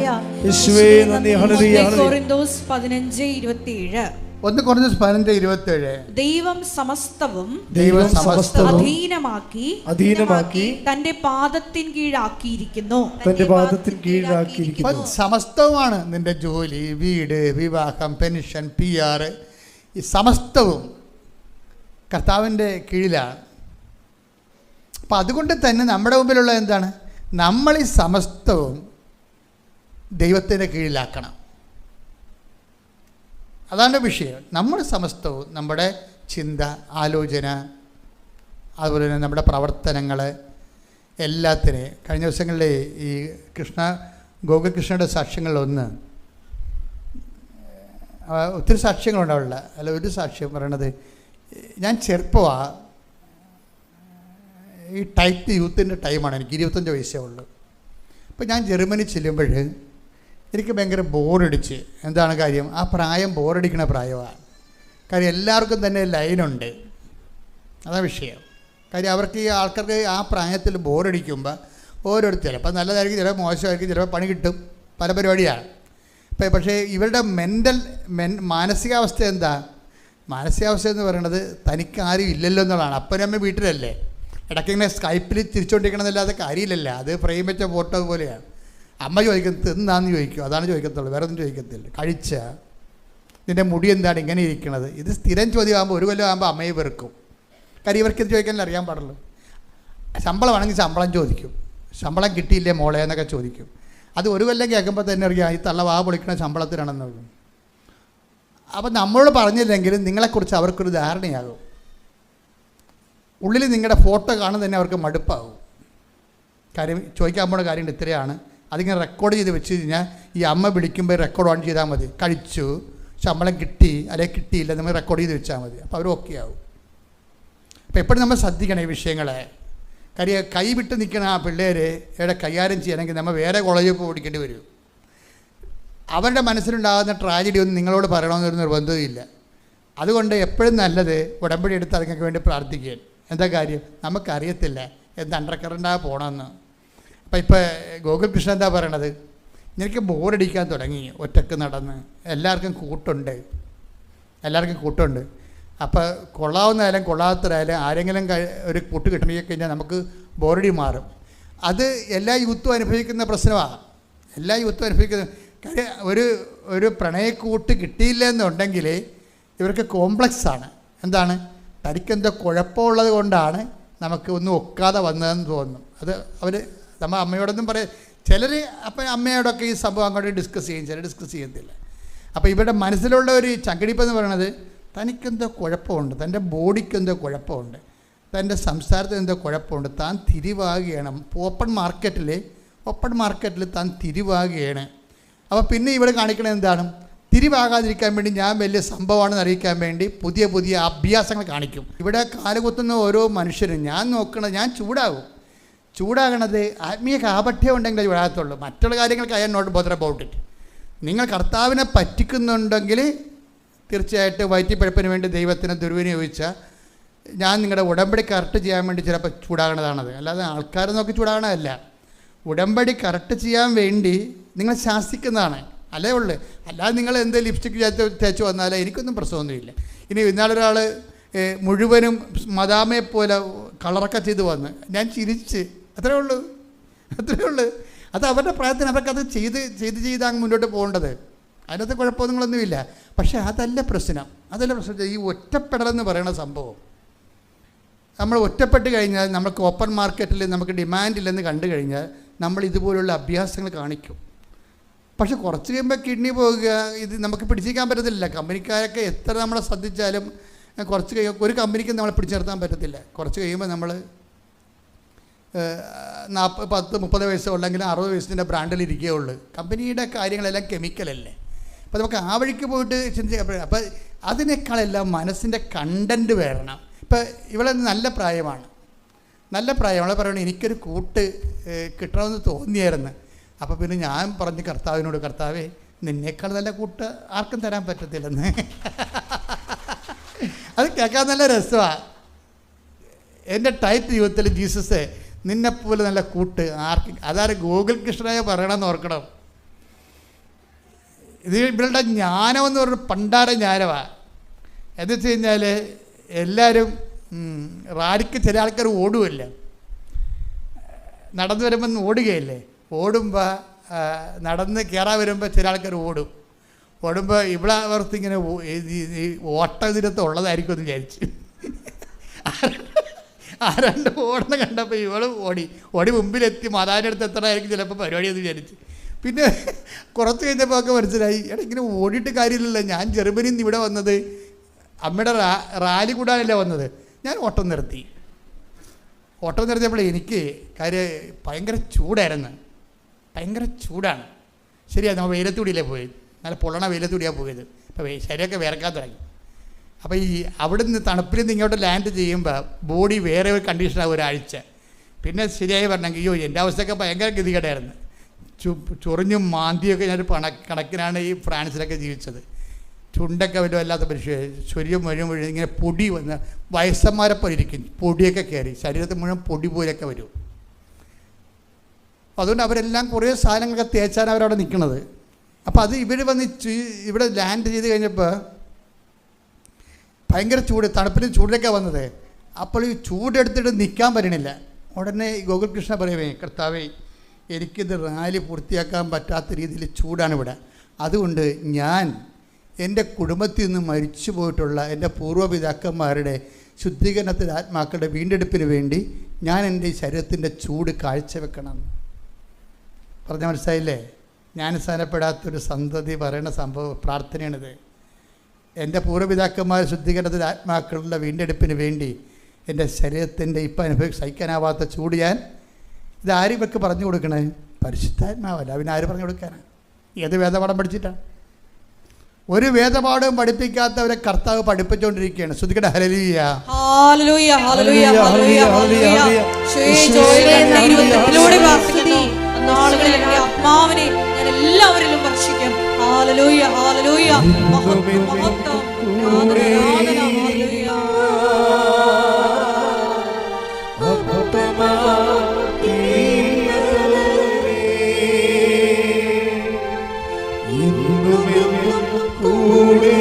യേശുവേ നന്ദി. ഹല്ലേലൂയ. കൊരിന്തോസ് 15:27. 1 കൊരിന്തോസ് 15:27. ദൈവം സമസ്തവും അധീനമാക്കി തന്റെ പാദത്തിൻ കീഴാക്കിയിരിക്കുന്നു. സമസ്തവുമാണ് നിന്റെ ജോലി, വീട്, വിവാഹം, പെൻഷൻ, PR, ഈ സമസ്തവും കർത്താവിൻ്റെ കീഴിലാണ്. അപ്പം അതുകൊണ്ട് തന്നെ നമ്മുടെ മുമ്പിലുള്ള എന്താണ്, നമ്മൾ ഈ സമസ്തവും ദൈവത്തിൻ്റെ കീഴിലാക്കണം. അതാണ് വിഷയം. നമ്മൾ സമസ്തവും നമ്മുടെ ചിന്ത, ആലോചന, അതുപോലെ തന്നെ നമ്മുടെ പ്രവർത്തനങ്ങൾ എല്ലാത്തിനെയും. കഴിഞ്ഞ ദിവസങ്ങളിൽ ഈ ഗോകുൽകൃഷ്ണയുടെ സാക്ഷ്യങ്ങളിലൊന്ന്, ഒത്തിരി സാക്ഷ്യങ്ങളുണ്ടാവില്ല, അല്ല ഒരു സാക്ഷ്യം പറയണത്, ഞാൻ ചെറുപ്പമാണ്, ഈ ടൈറ്റ് യൂത്തിൻ്റെ ടൈമാണ്, എനിക്ക് 25 വയസ്സേ ഉള്ളൂ. ഇപ്പോൾ ഞാൻ ജർമ്മനി ചെല്ലുമ്പോൾ എനിക്ക് ഭയങ്കര ബോറടിച്ച്. എന്താണ് കാര്യം? ആ പ്രായം ബോറടിക്കണ പ്രായമാണ്. കാര്യം എല്ലാവർക്കും തന്നെ ലൈനുണ്ട്, അതാ വിഷയം. കാര്യം അവർക്ക് ഈ ആൾക്കാർക്ക് ആ പ്രായത്തിൽ ബോറടിക്കുമ്പോൾ ഓരോരുത്തർ ചിലപ്പോൾ നല്ലതായിരിക്കും, ചിലപ്പോൾ മോശമായിരിക്കും, ചിലപ്പോൾ പണി കിട്ടും, പല പരിപാടിയാണ്. പക്ഷേ ഇവരുടെ മാനസികാവസ്ഥ എന്താ? മാനസികാവസ്ഥ എന്ന് പറയുന്നത് തനിക്കാരും ഇല്ലല്ലോ എന്നുള്ളതാണ്. അപ്പനമ്മ വീട്ടിലല്ലേ, ഇടയ്ക്കിങ്ങനെ സ്കൈപ്പിൽ തിരിച്ചുകൊണ്ടിരിക്കണമെന്നല്ലാതെ കാര്യമില്ലല്ലോ. അത് ഫ്രെയിം വെച്ച ഫോട്ടോ പോലെയാണ്. അമ്മ ചോദിക്കുന്നത് തിന്നാന്ന് ചോദിക്കും, അതാണ് ചോദിക്കത്തുള്ളൂ, വേറെ ഒന്നും ചോദിക്കത്തില്ല. കഴിച്ച നിൻ്റെ മുടി എന്താണ് ഇങ്ങനെ ഇരിക്കണത്? ഇത് സ്ഥിരം ചോദ്യമാകുമ്പോൾ ഒരു കൊല്ലം ആകുമ്പോൾ അമ്മയെ വെറുക്കും. കാര്യം ഇവർക്ക് ഇത് ചോദിക്കാനല്ലേ അറിയാൻ പാടുള്ളൂ. ശമ്പളമാണെങ്കിൽ ശമ്പളം ചോദിക്കും, ശമ്പളം കിട്ടിയില്ലേ മോളെ എന്നൊക്കെ ചോദിക്കും. അത് ഒരു കൊല്ലം കേൾക്കുമ്പോൾ തന്നെ അറിയാം ഈ തള്ള വാ പൊളിക്കണ ശമ്പളത്തിനാണെന്നുള്ളൂ. അപ്പം നമ്മളോട് പറഞ്ഞില്ലെങ്കിലും നിങ്ങളെക്കുറിച്ച് അവർക്കൊരു ധാരണയാകും. ഉള്ളിൽ നിങ്ങളുടെ ഫോട്ടോ കാണുന്നത് തന്നെ അവർക്ക് മടുപ്പാകും. കാര്യം ചോദിക്കാൻ പോണ കാര്യം ഇത്രയാണ്. അതിങ്ങനെ റെക്കോർഡ് ചെയ്ത് വെച്ച് കഴിഞ്ഞാൽ ഈ അമ്മ വിളിക്കുമ്പോൾ റെക്കോർഡ് ഓൺ ചെയ്താൽ മതി. കഴിച്ചു, ശമ്പളം കിട്ടി അല്ലെങ്കിൽ കിട്ടിയില്ല, നമ്മൾ റെക്കോർഡ് ചെയ്ത് വെച്ചാൽ മതി. അപ്പോൾ അവർ ഓക്കെ ആവും. അപ്പോൾ എപ്പോഴും നമ്മൾ ശ്രദ്ധിക്കണം ഈ വിഷയങ്ങളെ. കാര്യം കൈ വിട്ട് നിൽക്കുന്ന ആ പിള്ളേർ ഇവിടെ കൈകാര്യം ചെയ്യണമെങ്കിൽ നമ്മൾ വേറെ കോളേജിൽ പോയി ഓടിക്കേണ്ടി വരും. അവരുടെ മനസ്സിലുണ്ടാകുന്ന ട്രാജഡി ഒന്നും നിങ്ങളോട് പറയണമെന്നൊരു നിർബന്ധമില്ല. അതുകൊണ്ട് എപ്പോഴും നല്ലത് ഉടമ്പടി എടുത്ത് അതിങ്ങൾക്ക് വേണ്ടി പ്രാർത്ഥിക്കുക. എന്താ കാര്യം? നമുക്കറിയത്തില്ല എന്ത് അണ്ടർ കറണ്ടാണ് പോകണമെന്ന്. ഇപ്പോൾ ഗോകുൽ കൃഷ്ണൻ എന്താ പറയണത്? എനിക്ക് ബോറടിക്കാൻ തുടങ്ങി ഒറ്റക്ക് നടന്ന്. എല്ലാവർക്കും കൂട്ടുണ്ട്. അപ്പോൾ കൊള്ളാവുന്നതായാലും കൊള്ളാത്തതായാലും ആരെങ്കിലും ഒരു കൂട്ട് കിട്ടണമെങ്കിൽ കഴിഞ്ഞാൽ നമുക്ക് ബോറടി മാറും. അത് എല്ലാ യൂത്തും അനുഭവിക്കുന്ന പ്രശ്നമാണ്. എല്ലാ യൂത്തും അനുഭവിക്കുന്ന കാര്യം. ഒരു പ്രണയക്കൂട്ട് കിട്ടിയില്ല എന്നുണ്ടെങ്കിൽ ഇവർക്ക് കോംപ്ലക്സാണ്. എന്താണ്? തനിക്കെന്തോ കുഴപ്പമുള്ളത് കൊണ്ടാണ് നമുക്ക് ഒന്നും ഒക്കാതെ വന്നതെന്ന് തോന്നുന്നു. അത് നമ്മൾ അമ്മയോടൊന്നും പറയും. ചിലർ അപ്പം അമ്മയോടൊക്കെ ഈ സംഭവം അങ്ങോട്ട് ഡിസ്കസ് ചെയ്യും, ചിലർ ഡിസ്കസ് ചെയ്യത്തില്ല. അപ്പോൾ ഇവരുടെ മനസ്സിലുള്ള ഒരു ചങ്കടിപ്പെന്ന് പറയുന്നത് തനിക്കെന്തോ കുഴപ്പമുണ്ട്, തൻ്റെ ബോഡിക്കെന്തോ കുഴപ്പമുണ്ട്, തൻ്റെ സംസാരത്തിന് എന്തോ കുഴപ്പമുണ്ട്, താൻ തിരിവാകുകയാണ്. ഓപ്പൺ മാർക്കറ്റിൽ താൻ തിരിവാകുകയാണ്. അപ്പോൾ പിന്നെ ഇവിടെ കാണിക്കണത് എന്താണ്? തിരിവാകാതിരിക്കാൻ വേണ്ടി ഞാൻ വലിയ സംഭവമാണെന്ന് അറിയിക്കാൻ വേണ്ടി പുതിയ പുതിയ അഭ്യാസങ്ങൾ കാണിക്കും. ഇവിടെ കാലുകുത്തുന്ന ഓരോ മനുഷ്യരും ഞാൻ ചൂടാകണത് ആത്മീയ കാപഠ്യം ഉണ്ടെങ്കിൽ അത് വിടാത്തുള്ളൂ. മറ്റുള്ള കാര്യങ്ങൾക്ക് I am not bother about it. നിങ്ങൾ കർത്താവിനെ പറ്റിക്കുന്നുണ്ടെങ്കിൽ തീർച്ചയായിട്ടും വയറ്റിപ്പഴപ്പിന് വേണ്ടി ദൈവത്തിന് ദുർവിനിയോഗിച്ചാൽ ഞാൻ നിങ്ങളുടെ ഉടമ്പടി കറക്റ്റ് ചെയ്യാൻ വേണ്ടി ചിലപ്പോൾ ചൂടാകണതാണത്. അല്ലാതെ ആൾക്കാരെ നോക്കി ചൂടാകണതല്ല. ഉടമ്പടി കറക്റ്റ് ചെയ്യാൻ വേണ്ടി നിങ്ങൾ ശാസിക്കുന്നതാണ്, അല്ലേ ഉള്ളു. അല്ലാതെ നിങ്ങൾ എന്ത് ലിപ്സ്റ്റിക് തേച്ച് വന്നാലേ എനിക്കൊന്നും പ്രശ്നമൊന്നുമില്ല. ഇനി ഇന്നാളൊരാൾ മുഴുവനും മദാമയെ പോലെ കളറൊക്കെ ചെയ്ത് വന്ന് ഞാൻ ചിരിച്ച്. അത്രേ ഉള്ളൂ. അത് അവരുടെ പ്രായത്തിന് അവർക്കത് ചെയ്ത് അങ്ങ് മുന്നോട്ട് പോകേണ്ടത്. അതിനകത്ത് കുഴപ്പമൊന്നുമില്ല. പക്ഷേ അതല്ല പ്രശ്നം. ഈ ഒറ്റപ്പെടലെന്ന് പറയുന്ന സംഭവം. നമ്മൾ ഒറ്റപ്പെട്ട് കഴിഞ്ഞാൽ നമുക്ക് ഓപ്പൺ മാർക്കറ്റിൽ നമുക്ക് ഡിമാൻഡില്ലെന്ന് കണ്ടു കഴിഞ്ഞാൽ നമ്മൾ ഇതുപോലുള്ള അഭ്യാസങ്ങൾ കാണിക്കും. പക്ഷെ കുറച്ച് കഴിയുമ്പോൾ കിഡ്നി പോകുക, ഇത് നമുക്ക് പിടിച്ചിരിക്കാൻ പറ്റത്തില്ല. കമ്പനിക്കാരൊക്കെ എത്ര നമ്മളെ ശ്രദ്ധിച്ചാലും കുറച്ച് കഴിയുമ്പോൾ ഒരു കമ്പനിക്ക് നമ്മളെ പിടിച്ചു നിർത്താൻ പറ്റത്തില്ല. കുറച്ച് കഴിയുമ്പോൾ നമ്മൾ 40-30 വയസ്സോ ഉള്ളെങ്കിൽ 60 വയസ്സിൻ്റെ ബ്രാൻഡിൽ ഇരിക്കുകയുള്ളൂ. കമ്പനിയുടെ കാര്യങ്ങളെല്ലാം കെമിക്കലല്ലേ. അപ്പോൾ നമുക്ക് ആ വഴിക്ക് പോയിട്ട് ചിന്തിക്കാം. അപ്പോൾ അതിനേക്കാളെല്ലാം മനസ്സിൻ്റെ കണ്ടൻറ്റ് വരണം. ഇപ്പോൾ ഇവിടെ നല്ല പ്രായമാണ്. അവളെ പറയണം എനിക്കൊരു കൂട്ട് കിട്ടണമെന്ന് തോന്നിയായിരുന്നു. അപ്പോൾ പിന്നെ ഞാൻ പറഞ്ഞു കർത്താവിനോട്, കർത്താവേ നിന്നേക്കാൾ നല്ല കൂട്ട് ആർക്കും തരാൻ പറ്റത്തില്ലെന്ന്. അത് കേൾക്കാൻ നല്ല രസമാണ്. എൻ്റെ ടൈറ്റ് ജീവിതത്തിൽ ജീസസ് നിന്നെപ്പോലെ നല്ല കൂട്ട് ആർക്കും. അതാണ് ഗോകുൽ കൃഷ്ണനെ പറയണമെന്ന് ഓർക്കണം. ഇത് ഇവരുടെ ജ്ഞാനമെന്ന് പറഞ്ഞ പണ്ടാര ജ്ഞാനമാണ്. എന്ന് വെച്ച് കഴിഞ്ഞാൽ എല്ലാവരും റാലിക്ക് ചില ആൾക്കാർ ഓടുമല്ല, നടന്നു വരുമ്പോൾ ഓടുകയല്ലേ. ഓടുമ്പോൾ നടന്ന് കയറാൻ വരുമ്പോൾ ചില ആൾക്കാർ ഓടുമ്പോൾ ഇവിടെ അവർത്തിങ്ങനെ ഓട്ടം ഇതിനകത്ത് ഉള്ളതായിരിക്കും എന്ന് വിചാരിച്ചു. ആരാണ്ട് ഓടുന്ന കണ്ടപ്പോൾ ഇവളും ഓടി മുമ്പിലെത്തി മാതാവിൻ്റെ അടുത്ത് എത്തണമായിരിക്കും ചിലപ്പോൾ പരിപാടി എന്ന് വിചാരിച്ച്. പിന്നെ കുറച്ച് കഴിഞ്ഞപ്പോൾ ഒക്കെ മനസ്സിലായി, ഇങ്ങനെ ഓടിയിട്ട് കാര്യമില്ലല്ലോ. ഞാൻ ജർമ്മനിയിൽ നിന്ന് ഇവിടെ വന്നത് അമ്മയുടെ റാലി കൂടാനല്ല വന്നത്. ഞാൻ ഓട്ടം നിർത്തിയപ്പോൾ എനിക്ക് കാര്യം ഭയങ്കര ചൂടാണ്. ശരിയാണ്, നമ്മൾ വെയിലത്തൂടിയല്ലേ പോയത്, നല്ല പൊള്ളണ വെയിലത്തൂടിയാണ് പോയത്. അപ്പോൾ ശരിയൊക്കെ വിറക്കാൻ തുടങ്ങി. അപ്പോൾ ഈ അവിടെ നിന്ന് തണുപ്പിൽ നിന്ന് ഇങ്ങോട്ട് ലാൻഡ് ചെയ്യുമ്പോൾ ബോഡി വേറെ ഒരു കണ്ടീഷനാണ് ഒരാഴ്ച. പിന്നെ ശരിയായി പറഞ്ഞെങ്കിൽ എൻ്റെ അവസ്ഥയൊക്കെ ഭയങ്കര ഗതികേടായിരുന്നു. ചൊറിഞ്ഞും മാന്തിയൊക്കെ ഞാനൊരു കണക്കിനാണ് ഈ ഫ്രാൻസിലൊക്കെ ജീവിച്ചത്. ചുണ്ടൊക്കെ വല്ല വല്ലാത്ത മനുഷ്യ, ചൊരിയും മുഴുവൻ മുഴുവൻ ഇങ്ങനെ പൊടി വന്ന് വയസ്സന്മാരെ പോലെ ഇരിക്കും, പൊടിയൊക്കെ കയറി ശരീരത്തിൽ മുഴുവൻ പൊടി പോലെയൊക്കെ വരും. അതുകൊണ്ട് അവരെല്ലാം കുറേ സാധനങ്ങളൊക്കെ തേച്ചാണ് അവരവിടെ നിൽക്കുന്നത്. അപ്പോൾ അത് ഇവർ വന്ന് ഇവിടെ ലാൻഡ് ചെയ്ത് കഴിഞ്ഞപ്പോൾ ഭയങ്കര ചൂട്, തണുപ്പിനും ചൂടിലൊക്കെ വന്നത്. അപ്പോൾ ഈ ചൂടെടുത്തിട്ട് നിൽക്കാൻ പറ്റണില്ല. ഉടനെ ഗോകുൽ കൃഷ്ണ പറയുവേ, കർത്താവേ എനിക്കിത് റാലി പൂർത്തിയാക്കാൻ പറ്റാത്ത രീതിയിൽ ചൂടാണ് ഇവിടെ. അതുകൊണ്ട് ഞാൻ എൻ്റെ കുടുംബത്തിൽ നിന്ന് മരിച്ചു പോയിട്ടുള്ള എൻ്റെ പൂർവ്വപിതാക്കന്മാരുടെ ശുദ്ധീകരണത്തിന് ആത്മാക്കളുടെ വീണ്ടെടുപ്പിന് വേണ്ടി ഞാൻ എൻ്റെ ശരീരത്തിൻ്റെ ചൂട് കാഴ്ചവെക്കണം. പറഞ്ഞാൽ മനസ്സിലായില്ലേ? ജ്ഞാനസ്ഥാനപ്പെടാത്തൊരു സന്തതി പറയുന്ന പ്രാർത്ഥനയാണിത്. എൻ്റെ പൂർവ്വപിതാക്കന്മാർ ശുദ്ധീകരണത്തിന് ആത്മാക്കളുടെ വീണ്ടെടുപ്പിന് വേണ്ടി എൻ്റെ ശരീരത്തിൻ്റെ ഇപ്പം സഹിക്കാനാവാത്ത ചൂട് ഞാൻ ഇതാരും ഇവർക്ക് പറഞ്ഞു കൊടുക്കണേ? പരിശുദ്ധാത്മാവല്ല, അവനാര് പറഞ്ഞു കൊടുക്കാനാണ്? ഏത് വേദപാഠം പഠിച്ചിട്ടാണ്? ഒരു വേദപാഠവും പഠിപ്പിക്കാത്തവരെ കർത്താവ് പഠിപ്പിച്ചുകൊണ്ടിരിക്കുകയാണ്. ശ്രദ്ധിക്കട്ടെ. ഹല്ലേലൂയ, ഹല്ലേലൂയ, ഹല്ലേലൂയ, ഹല്ലേലൂയ, ഹല്ലേലൂയ. നാളുകളിൽ എൻ്റെ ആത്മാവിനെ ഞാൻ എല്ലാവരിലും വർഷിക്കും. ഹല്ലേലൂയ, ഹല്ലേലൂയ, മഹത്വം, മഹത്വം, ആരാധന, ആരാധന, ഹല്ലേലൂയ. കൂടെ